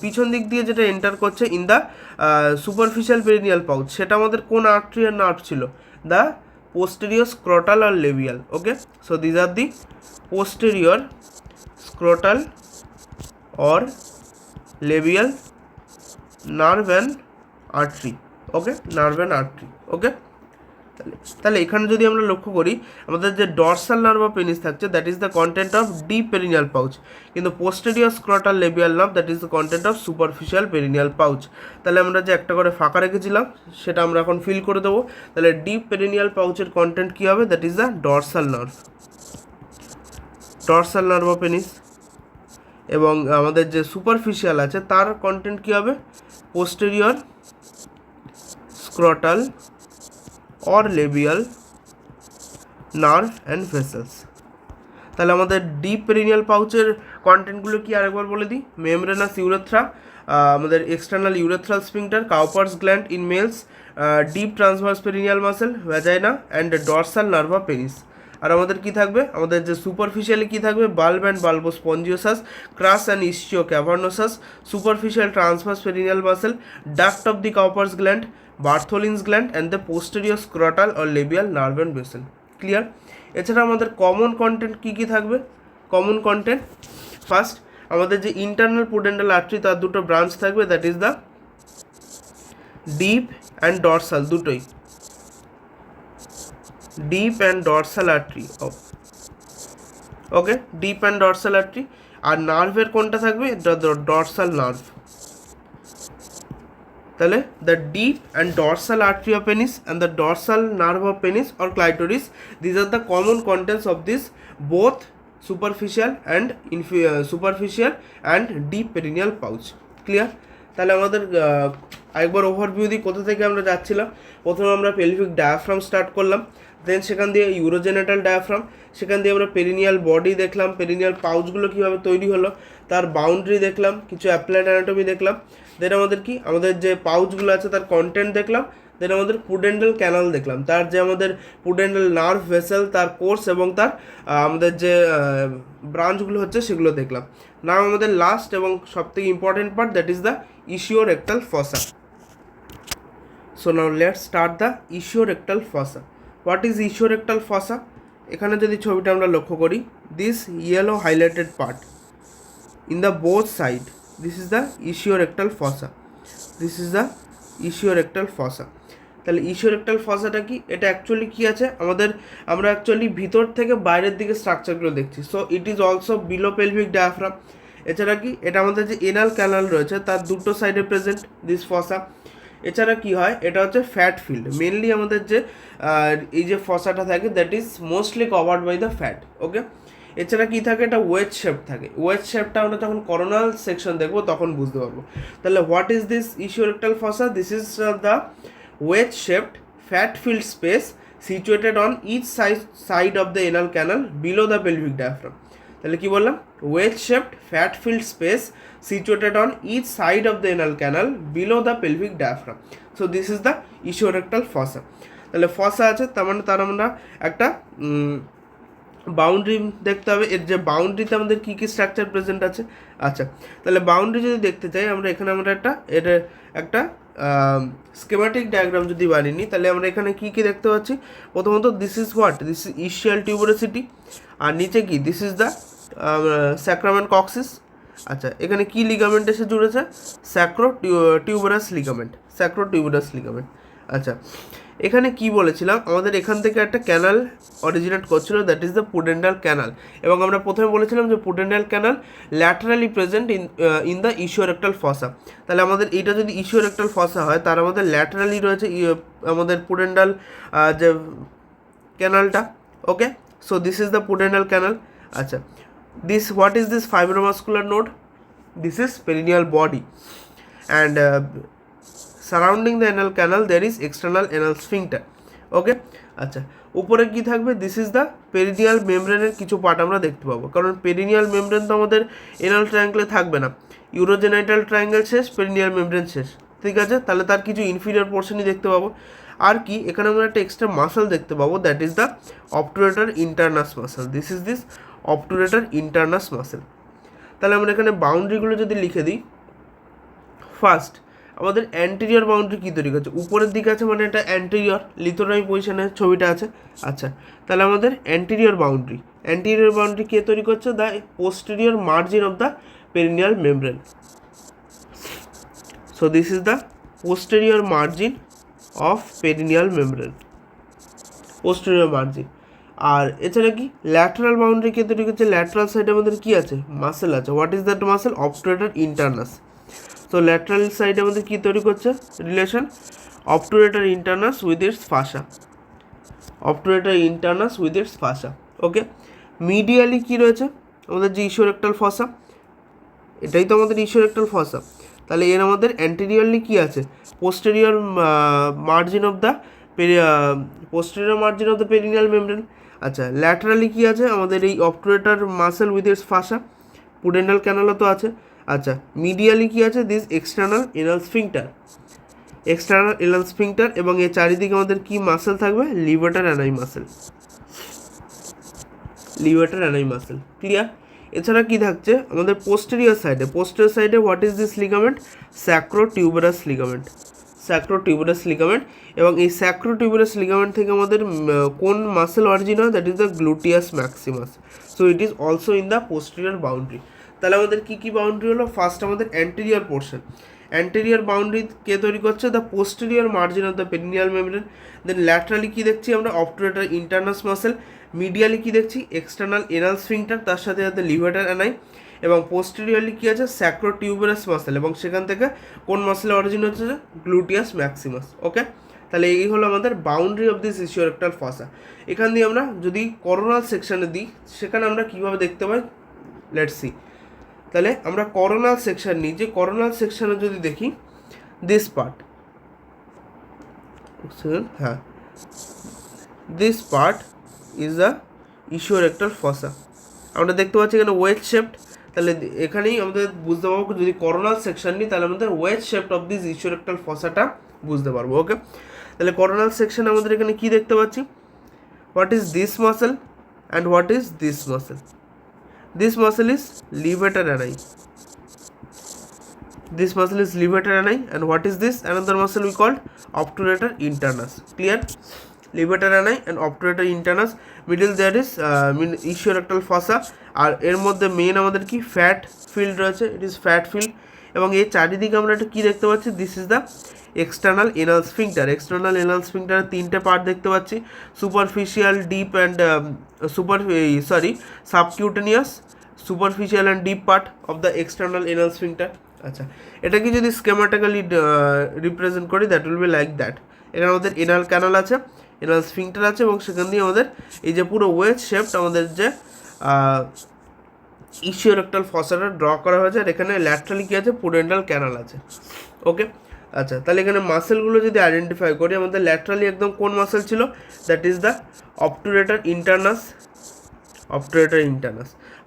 Speaker 1: পিছন দিক দিয়ে যেটা এন্টার করছে in the superficial perineal pouch, সেটা আমাদের কোন আর্টারি আর নার্ভ ছিল? দ্য পোস্টেরিয়র স্ক্রোটাল আর labial. Okay, so these are the posterior scrotal or labial nerve and artery. Okay, nerve and artery. Okay, তাহলে এখানে যদি আমরা লক্ষ্য করি, আমাদের যে ডরসাল নার্ভ অফ পেনিস থাকছে that is the content of deep perineal pouch, কিন্তু posterior scrotal labial nerve that is the content of superficial perineal pouch. তাহলে আমরা যে একটা করে ফাঁকা রেখেছিলাম সেটা আমরা এখন ফিল করে দেবো। তাহলে ডিপ পেরিনিয়াল পাউচের কন্টেন্ট কী হবে? That is the dorsal nerve, dorsal nerve of penis. এবং আমাদের যে সুপারফিশিয়াল আছে তার কন্টেন্ট কী হবে? Posterior scrotal or labial nerve and vessels. তাহলে আমাদের ডিপ পেরিনিয়াল পাউচের কন্টেন্টগুলো কি আরেকবার বলে দিই। মেমব্রেনাস ইউরেথ্রা, আমাদের external urethral sphincter, Cowper's gland in males, deep transverse perineal muscle, vagina and dorsal nerve of penis. আর আমাদের কি থাকবে? আমাদের যে সুপারফিশিয়ালি কি থাকবে? Bulb and bulbospongiosus, crus and ischiocavernosus, superficial transverse perineal muscle, duct of the Cowper's gland, Bartholin's gland and the posterior scrotal or labial nerve and vessel. Clear? এছাড়া আমাদের কমন কন্টেন্ট কী কী থাকবে? Common content, first আমাদের যে internal pudendal artery তার দুটো branch থাকবে, that is the deep and dorsal, দুটোই deep and dorsal artery. Okay, deep and dorsal artery. আর নার্ভের কোনটা থাকবে? Dorsal nerve. তাহলে the deep and dorsal artery of penis and the dorsal nerve of penis or clitoris, these are the common contents of this both superficial and deep perineal pouch. Clear? তাহলে আমাদের একবার overview দিই কোথা থেকে আমরা যাচ্ছিলাম। প্রথমে আমরা পেলভিক ডায়াফ্রাম স্টার্ট করলাম, দেন সেখান দিয়ে ইউরোজেনেটাল ডায়াফ্রাম, সেখান দিয়ে আমরা পেরিনিয়াল বডি দেখলাম, পেরিনিয়াল পাউচগুলো কীভাবে তৈরি হলো, তার বাউন্ডারি দেখলাম, কিছু অ্যাপ্লাইড অ্যানাটমি দেখলাম, দেন আমাদের কি আমাদের যে পাউচগুলো আছে তার কন্টেন্ট দেখলাম, দেন আমাদের পুডেন্টাল ক্যানাল দেখলাম, তার যে আমাদের পুডেন্টাল নার্ভ ভেসেল, তার কোর্স এবং তার আমাদের যে ব্রাঞ্চগুলো হচ্ছে সেগুলো দেখলাম। নাও আমাদের লাস্ট এবং সবথেকে important part, that is the ischiorectal fossa. So now let's start the ischiorectal fossa. What is ischiorectal fossa? এখানে যদি ছবিটা আমরা লক্ষ্য করি, this yellow highlighted part in the both side, this is the ischiorectal fossa, this is the ischiorectal fossa. তাহলে ischiorectal ফসাটা কি? এটা actually কী আছে আমরা অ্যাকচুয়ালি ভিতর থেকে বাইরের দিকে স্ট্রাকচারগুলো দেখছি। So it is also below pelvic diaphragm. এছাড়া কি এটা আমাদের যে এনাল ক্যানাল রয়েছে তার দুটো সাইডে প্রেজেন্ট দিস ফসা। এছাড়া কি হয়, এটা হচ্ছে ফ্যাট ফিল্ড, মেনলি আমাদের যে এই যে ফসাটা থাকে that is mostly covered by the fat. Okay, এছাড়া কী থাকে? এটা ওয়েজ শেপ থাকে। ওয়েজ শেপটা আমরা যখন করোনাল সেকশন দেখবো তখন বুঝতে পারবো। তাহলে what is this ischiorectal fossa? This is the wedge shaped fat filled space situated on each side of the anal canal below the pelvic diaphragm. তাহলে কি বললাম? Wedge shaped fat filled space situated on each side of the anal canal below the pelvic diaphragm. So this is the ischiorectal fossa. তাহলে ফসা আছে তার মানে আমরা একটা boundary দেখতে হবে, এর যে বাউন্ডারিতে আমাদের কী কী স্ট্রাকচার প্রেজেন্ট আছে। আচ্ছা, তাহলে বাউন্ডারি যদি দেখতে চাই আমরা এখানে আমরা একটা স্কেমাটিক ডায়াগ্রাম যদি বানিয়ে নিই তাহলে আমরা এখানে কী কী দেখতে পাচ্ছি, প্রথমত this is what, this is ischial tuberosity, আর নিচে কি this is the sacrum and coccyx. আচ্ছা, এখানে কি লিগামেন্ট এসে জুড়েছে, টিউবারাস লিগামেন্ট। আচ্ছা, এখানে কি বলেছিলাম, আমাদের এখান থেকে একটা ক্যানাল অরিজিনেট করছিল, that is the pudendal canal, এবং আমরা প্রথমে বলেছিলাম যে pudendal canal laterally present in the ischiorectal fossa. তাহলে আমাদের এইটা যদি ইসিওরেক্টাল ফসা হয় তার আমাদের ল্যাটারালি রয়েছে আমাদের পুডেন্ডাল যে ক্যানালটা। Okay, so this is the pudendal canal. আচ্ছা, this what is this fibromuscular node, this is perineal body, and surrounding the anal canal there is external anal sphincter. ওকে, আচ্ছা, উপরে কি থাকবে, দিস ইজ দ্য পেরিনিয়াল মেমব্রেনের কিছু part আমরা দেখতে পাবো, কারণ পেরিনিয়াল মেমব্রেন তো আমাদের এনাল ট্রায়াঙ্গেলে থাকবে না, ইউরোজেনাইটাল ট্রায়াঙ্গেল শেষ, পেরিনিয়াল মেমব্রেন শেষ, ঠিক আছে, তাহলে তার কিছু ইনফিরিয়র পোর্শনই দেখতে পাবো। আর কি, এখানে আমরা একটা এক্সট্রা মাসল দেখতে পাবো, that is the obturator internus muscle, this is this obturator internus muscle. তাহলে আমরা এখানে বাউন্ডারিগুলো যদি লিখে দিই, ফার্স্ট আমাদের অ্যান্টেরিয়র বাউন্ডারি কী তৈরি করছে, উপরের দিকে আছে মানে এটা অ্যান্টেরিয়র, লিথোরামি পজিশনের ছবিটা আছে। আচ্ছা, তাহলে আমাদের অ্যান্টেরিয়র বাউন্ডারি কে তৈরি করছে, the posterior margin of the perineal membrane. So this is the posterior margin of perineal membrane, posterior margin. আর এছাড়া কি ল্যাটারাল বাউন্ডারি কে তৈরি করছে, ল্যাটারাল সাইডে আমাদের কি আছে, মাসেল আছে, what is that muscle, obturator internus. তো ল্যাটারাল সাইডে আমাদের কি তৈরি করছে, relation obturator internus with its fascia, okay. Medially কি রয়েছে আমাদের যে ইসিওরেক্টাল ফসা, এটাই তো আমাদের ইসিওরেক্টাল ফসা, তাহলে এর আমাদের অ্যান্টেরিয়রলি কি আছে, posterior margin of the perineal membrane. আচ্ছা, ল্যাটারালি কি আছে আমাদের এই obturator muscle with its fascia, pudendal ক্যানালও তো আছে। আচ্ছা, মিডিয়ালি কি আছে, দিস এক্সটার্নাল এনাল স্ফিংটার, এবং এর চারিদিকে আমাদের কি মাসেল থাকবে, লিভাটার অ্যানাই মাসেল, ক্লিয়ার। এছাড়া কি থাকছে আমাদের পোস্টেরিয়র সাইডে what is this ligament, sacrotuberous ligament, এবং এই স্যাক্রোটিউবারাস লিগামেন্ট থেকে আমাদের কোন মাসেল অরিজিন হয়, that is the gluteus maximus. So it is also in the posterior boundary. তাহলে আমাদের কী বাউন্ডারি হলো, ফার্স্ট আমাদের অ্যান্টেরিয়র পোর্শন, অ্যান্টেরিয়র বাউন্ডারি কে তৈরি করছে, the posterior margin of the perineal membrane. Then laterally কি দেখছি আমরা, অবটুরেটর ইন্টারনাস মাসেল। মিডিয়ালি কি দেখছি, এক্সটার্নাল এনাল স্ফিংটার, তার সাথে সাথে লিভাটার অ্যানাই, এবং পোস্টেরিয়রলি কি আছে, স্যাক্রোটিউবারাস মাসেল, এবং সেখান থেকে কোন মাসেলের অরিজিন হচ্ছে, গ্লুটিয়াস ম্যাক্সিমাস। ওকে, তাহলে এই হলো আমাদের বাউন্ডারি অফ দিস ইসিওরেক্টাল ফসা। এখান দিয়ে আমরা যদি করোনাল সেকশনে দিই, সেখানে আমরা কীভাবে দেখতে পাই, লেটস সি। তাহলে আমরা করোনাল সেকশন নিই, যে করোনাল সেকশনে যদি দেখি দিস পার্ট, হ্যাঁ, this part is the ischiorectal ফসা। আমরা দেখতে পাচ্ছি এখানে ওয়েজ শেপড, তাহলে এখানেই আমাদের বুঝতে পারবো, যদি করোনাল সেকশন নিই তাহলে আমাদের ওয়েজ শেপড অফ দিস ইসিওরেক্টাল ফসাটা বুঝতে পারবো। ওকে, তাহলে করোনাল সেকশন আমাদের এখানে কি দেখতে পাচ্ছি, what is this muscle and what is this muscle, this muscle is levator ani, and what is this, another muscle we called obturator internus, clear, levator ani and obturator internus, middle there is ischiorectal fossa, আর এর মধ্যে main আমাদের কি fat field রয়েছে, it is fat field, এবং এই চারিদিকে আমরা একটা কি দেখতে পাচ্ছি, this is the external anal স্ফিংটারের তিনটে পার্ট দেখতে পাচ্ছি, superficial, deep and subcutaneous, superficial and deep part of the external anal sphincter. আচ্ছা, এটাকে যদি স্কেমাটিক্যালি রিপ্রেজেন্ট করি, that will be like that. এখানে আমাদের এনাল ক্যানাল আছে, এনাল স্ফিংটার আছে, এবং সেখান দিয়ে আমাদের এই যে পুরো ওয়েজ শেপড আমাদের যে ইসিওরেক্টাল ফসাটা ড্র করা হয়েছে, আর এখানে ল্যাটারালি কী আছে, পুডেন্টাল ক্যানাল আছে। ওকে, আচ্ছা, তাহলে এখানে মাসেলগুলো যদি আইডেন্টিফাই করি, আমাদের ল্যাটারালি একদম কোন মাসেল ছিল, that is the obturator internus,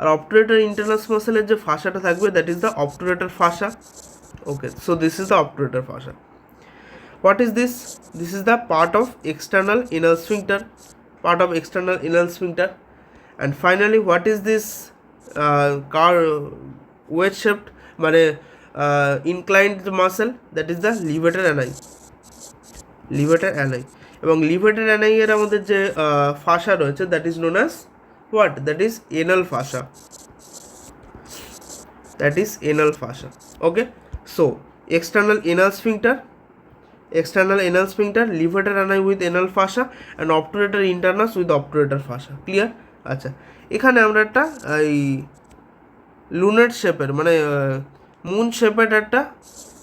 Speaker 1: আর অবটুরেটর ইন্টারনাস মাসেলের যে ফাসাটা থাকবে, that is the obturator fascia. Okay, so this is the obturator fascia. What is this, this is the part of external anal sphincter, and finally what is this wedge shaped মানে inclined muscle, that is the levator ani, levator ani, এবং levator ani এর আমাদের যে fascia রয়েছে that is known as what, that is anal fascia, that is anal fascia. Okay, so external anal sphincter, levator ani with anal fascia, and obturator internus with obturator fascia. Clear? আচ্ছা, এখানে আমরা একটা এই lunate শেপের মানে moon শেপের একটা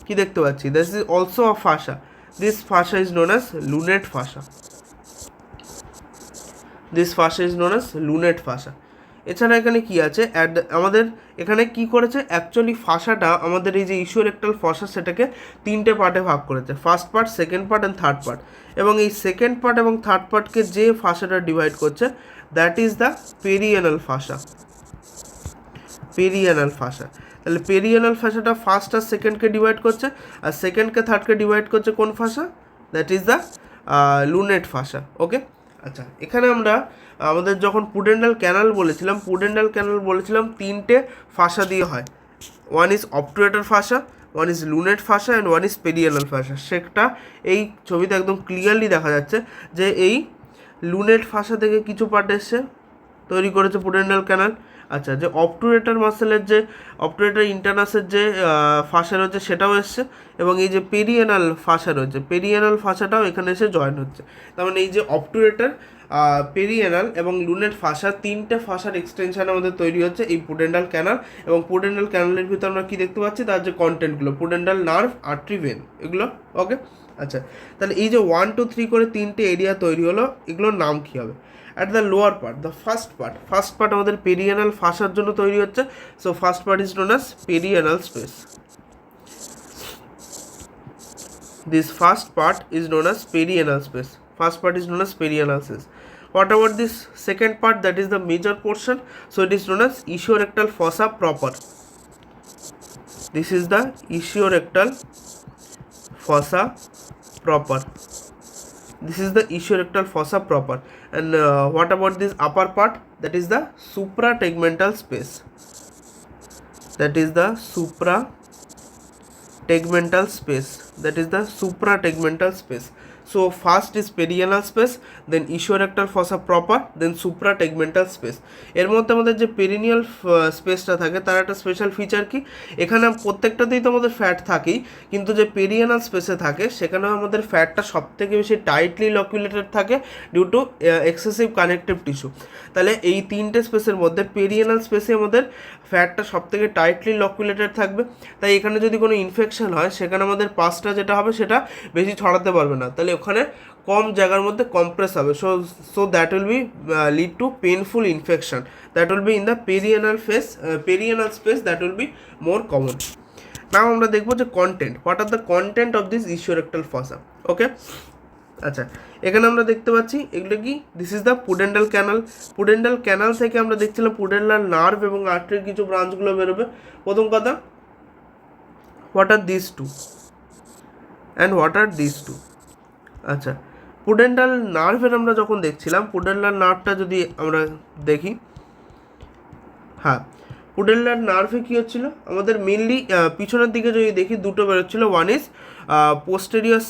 Speaker 1: কি দেখতে পাচ্ছি, this is also a ফাসা, this fascia is known as lunate ফাসা, this fascia is known as lunate ফাসা। এছাড়া এখানে কি আছে, আমাদের এখানে কি করেছে অ্যাকচুয়ালি ফাসাটা আমাদের এই যে ইসিওরেক্টাল ফসা সেটাকে তিনটে পার্টে ভাগ করেছে, first part, second part and third part, এবং এই সেকেন্ড পার্ট এবং থার্ড পার্টকে যে ফাসাটা ডিভাইড করছে that is the perianal fascia, perianal fascia. তাহলে পেরিয়ানাল ফাসাটা ফার্স্ট আর সেকেন্ডকে ডিভাইড করছে, আর সেকেন্ডকে থার্ডকে ডিভাইড করছে কোন fascia, that is the lunate fascia. Okay, আচ্ছা, এখানে আমরা আমাদের যখন পুডেন্ডাল ক্যানাল বলেছিলাম তিনটে ফাসা দিয়ে হয়, one is obturator fascia, one is lunate fascia and one is perianal fascia. সেটা এই ছবিতে একদম ক্লিয়ারলি দেখা যাচ্ছে যে এই লুনেট ফাসা থেকে কিছু পার্ট এসছে তৈরি করেছে পুডেন্ডাল ক্যানাল। আচ্ছা, যে অবটুরেটর মাসেলের যে অবটুরেটর ইন্টারনাসের যে ফাসা রয়েছে সেটাও এসছে, এবং এই যে পেরিয়ানাল ফাসা রয়েছে, পেরিয়ানাল ফাসাটাও এখানে এসে জয়েন হচ্ছে। তার মানে এই যে অবটুরেটর, পেরিয়ানাল এবং লুনেট ফাসা, তিনটে ফাসার এক্সটেনশন আমাদের তৈরি হচ্ছে এই পুডেন্ডাল ক্যানাল। এবং পুডেন্ডাল ক্যানালের ভিতরে আমরা কী দেখতে পাচ্ছি, তার যে কন্টেন্টগুলো, পুডেন্ডাল নার্ভ, আর্টারি, ভেন, এগুলো। ওকে, আচ্ছা, তাহলে এই যে 1 2 3 করে তিনটে এরিয়া তৈরি হলো, এগুলোর নাম কী হবে? At the lower part, the first part আমাদের পেরিয়ানাল ফাসার জন্য তৈরি হচ্ছে। So first part is known as perianal space, this first part is known as perianal space, first part is known as perianal space. What about this second part, that is the major portion? So it is known as ischiorectal fossa proper. This is the ischiorectal fossa proper. This is the ischiorectal fossa proper. And what about this upper part? That is the suprategmental space. That is the suprategmental space. That is the suprategmental space. So first is perianal space, then ischiorectal fossa proper, then suprategmental space. এর মধ্যে আমাদের যে perineal স্পেসটা থাকে তার একটা special feature কি, এখানে প্রত্যেকটাতেই তো আমাদের ফ্যাট থাকেই, কিন্তু যে পেরিয়ানাল স্পেসে থাকে সেখানে আমাদের ফ্যাটটা সব থেকে বেশি টাইটলি লকুলেটেড থাকে due to excessive connective tissue. তাহলে এই তিনটে স্পেসের মধ্যে পেরিয়ানাল স্পেসে আমাদের ফ্যাটটা সব থেকে টাইটলি লকুলেটেড থাকবে। তাই এখানে যদি কোনো ইনফেকশন হয় সেখানে আমাদের পাসটা যেটা হবে সেটা বেশি ছড়াতে পারবে না, তাহলে ওখানে কম জায়গার মধ্যে কম্প্রেস হবে। So that will be lead to painful infection, that will be in the perianal space, that will be more common. Now আমরা দেখবো যে content, what are the content of this ischiorectal fossa. Okay, আচ্ছা, এখানে আমরা দেখতে পাচ্ছি এগুলো কি, this is the pudendal canal. Pudendal canal থেকে আমরা দেখছিলাম পুডেন্ডাল নার্ভ এবং আর্টারির কিছু ব্রাঞ্চগুলো বেরোবে। প্রথম কথা, what are this two and what are this two. আচ্ছা, পুডেন্ডাল নার্ভের আমরা যখন দেখছিলাম, পুডেন্ডাল নার্ভটা যদি আমরা দেখি, হ্যাঁ, পুডেন্ডাল নার্ভে কী হচ্ছিলো আমাদের মেনলি পিছনের দিকে যদি দেখি দুটো বেরোচ্ছিলো, one is posterior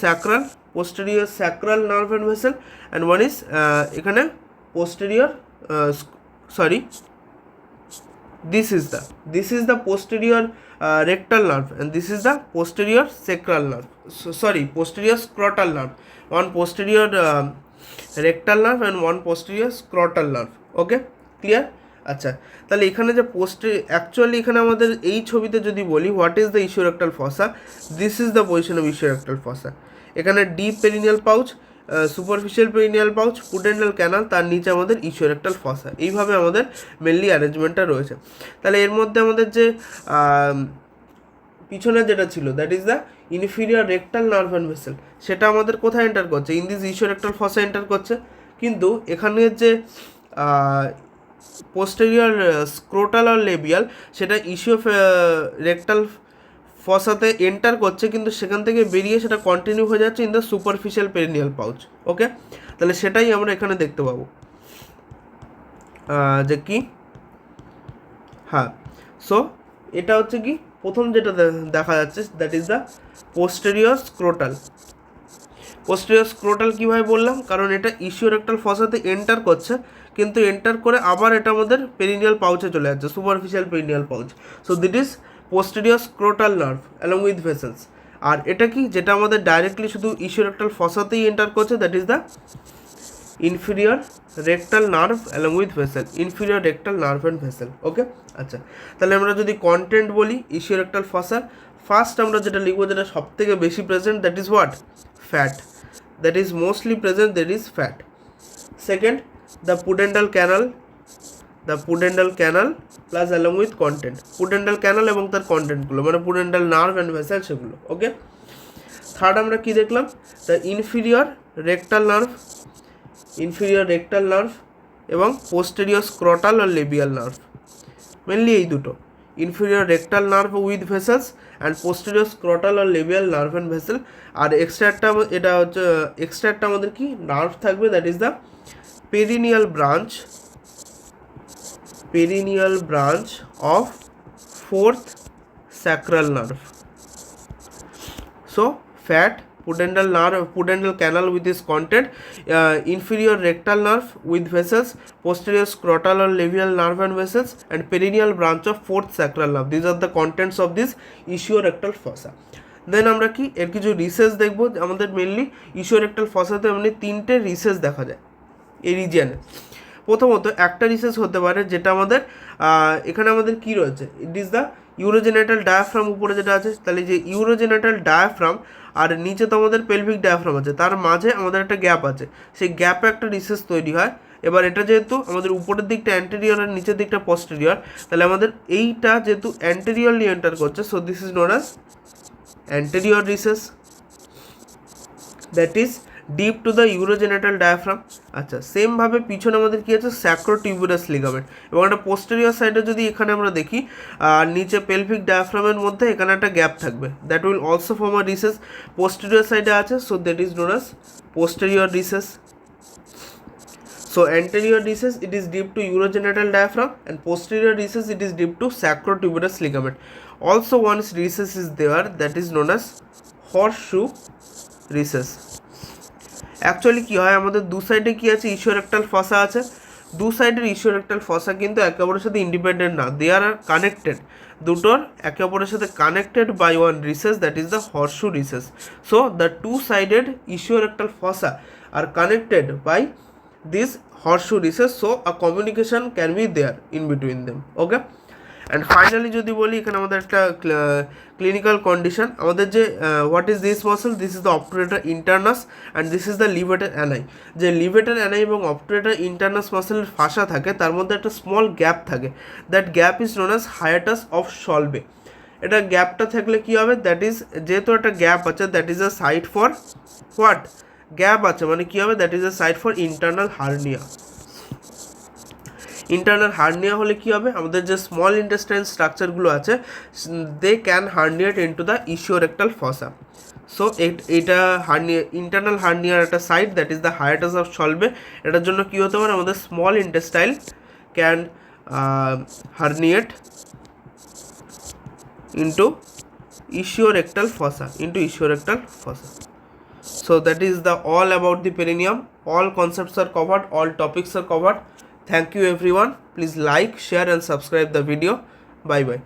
Speaker 1: sacral nerve and vessel, and one is এখানে posterior this is the posterior rectal nerve, and this is the posterior sacral nerve, posterior scrotal nerve, one posterior rectal nerve and one posterior scrotal nerve. Okay, clear? আচ্ছা, তাহলে এখানে যে actually এখানে আমাদের এই ছবিতে যদি বলি what is the ischiorectal fossa, this is the position of ischiorectal fossa. এখানে deep perineal pouch, superficial perineal pouch, pudendal canal, তার নিচে আমাদের ইসিওরেক্টাল ফসা। এইভাবে আমাদের মেনলি অ্যারেঞ্জমেন্টটা রয়েছে। তাহলে এর মধ্যে আমাদের যে পিছনে যেটা ছিল that is the inferior rectal nerve and vessel, সেটা আমাদের কোথায় এন্টার করছে, in this ischiorectal fossa enter করছে। কিন্তু এখানের যে পোস্টেরিয়র স্ক্রোটাল আর লেবিয়াল, সেটা রেক্টাল ফসাতে এন্টার করছে, কিন্তু সেখান থেকে বেরিয়ে সেটা কন্টিনিউ হয়ে যাচ্ছে in the superficial perineal pouch. Okay, তাহলে সেটাই আমরা এখানে দেখতে পাবো যে কি, হ্যাঁ। সো এটা হচ্ছে কি প্রথম যেটা দেখা যাচ্ছে that is the posterior scrotal. Posterior scrotal কীভাবে বললাম, কারণ এটা ইসিওরেক্টাল ফসাতে এন্টার করছে, কিন্তু এন্টার করে আবার এটা আমাদের পেরিনিয়াল পাউচে চলে যাচ্ছে, superficial perineal pouch. So this is posterior scrotal nerve along with vessels. আর এটা কি যেটা আমাদের ডাইরেক্টলি শুধু ইসিওরেক্টাল ফসাতেই এন্টার করছে, that is the inferior rectal nerve along with vessel, inferior rectal nerve and vessel. Okay, আচ্ছা, তাহলে আমরা যদি কন্টেন্ট বলি ইসিওরেক্টাল ফসার, ফার্স্ট আমরা যেটা লিখবো যেটা সব থেকে বেশি present, that is what? Fat. That is mostly present, that is fat. Second, the pudendal canal plus along with content, pudendal canal এবং তার কন্টেন্ট গুলো মানে pudendal nerve and vessel সেগুলো। ওকে, থার্ড আমরা কি দেখলাম? the inferior rectal nerve এবং posterior scrotal or labial nerve, mainly এই দুটো, inferior rectal nerve with vessels and posterior scrotal or labial nerve and vessel। আর এক্সট্রা একটা আমাদের কি নার্ভ থাকবে, that is the perineal branch of fourth sacral nerve. So fat, pudendal canal with its content, inferior rectal nerve with vessels, posterior scrotal or labial nerve and vessels, and perineal branch of fourth sacral nerve. These are the contents of this ischiorectal fossa. দেন আমরা কি এর কিছু recess দেখব। আমাদের mainly ইসিওরেক্টাল ফসাতে এমনি তিনটে recess দেখা যায় এই রিজিয়ানে। প্রথমত একটা রিসেস হতে পারে যেটা আমাদের এখানে আমাদের কি রয়েছে, ইট ইজ দ্য ইউরোজেনাইটাল ডায়াফ্রাম উপরে যেটা আছে, তাহলে যে ইউরোজেনাইটাল ডায়াফ্রাম আর নিচে তো আমাদের পেলভিক ডায়াফ্রাম আছে, তার মাঝে আমাদের একটা গ্যাপ আছে, সেই গ্যাপে একটা রিসেস তৈরি হয়। এবার এটা যেহেতু আমাদের উপরের দিকটা অ্যান্টেরিয়র আর নিচের দিকটা পস্টেরিয়র, তাহলে আমাদের এইটা যেহেতু অ্যান্টেরিয়রলি এন্টার করছে, so this is known as anterior recess, that is deep to the urogenital diaphragm। আচ্ছা, সেম ভাবে পিছনে আমাদের কি আছে, স্যাক্রোটিউবুরাস লিগামেন্ট, এবং একটা পোস্টেরিয়র সাইডে যদি এখানে আমরা দেখি নিচে পেলভিক ডায়াফ্রামের মধ্যে এখানে একটা গ্যাপ থাকবে, that will also form a recess. Posterior সাইডে আছে, so that is known as posterior recess. So anterior recess it is deep to urogenital diaphragm, and posterior recess it is deep to sacrotuberous ligament. Also one recess is there, that is known as horseshoe recess. Actually কি হয়, আমাদের দু সাইডে কি আছে, ইসিওরেক্টাল ফসা আছে, দু সাইডের ইসিওরেক্টাল ফসা কিন্তু একে অপরের সাথে ইন্ডিপেন্ডেন্ট না, দে আর কানেক্টেড, দুটোর একে অপরের সাথে connected by one recess, that is the horseshoe recess. So the two sided ischiorectal fossa are connected by this horseshoe recess, so a communication can be there in between them. Okay, and finally যদি বলি এখানে আমাদের একটা clinical condition, আমাদের যে what is this muscle, this is the obturator internus and this is the levator ani. যে levator অ্যানাই এবং অবটুরেটর internus মাসেলের ফাঁসা থাকে, তার মধ্যে একটা স্মল গ্যাপ থাকে, that gap is known as hiatus of Schwalbe. এটা গ্যাপটা থাকলে কি হবে, দ্যাট ইজ যেহেতু একটা গ্যাপ আছে, that is a site for what, gap আছে মানে কি হবে, that is a site for internal hernia. Internal hernia হলে কি হবে, আমাদের যে স্মল ইন্টেস্টাইন স্ট্রাকচারগুলো আছে they can herniate into the ischiorectal fossa. So এটা হার্নিয়া, ইন্টারনাল হার্নিয়ার একটা site, that is the hiatus of Schwalbe. এটার জন্য কি হতে পারে, আমাদের small intestine can herniate into ischiorectal fossa, So that is the all about the perineum. All concepts are covered, all topics are covered. Thank you everyone. Please like, share and subscribe the video. Bye bye.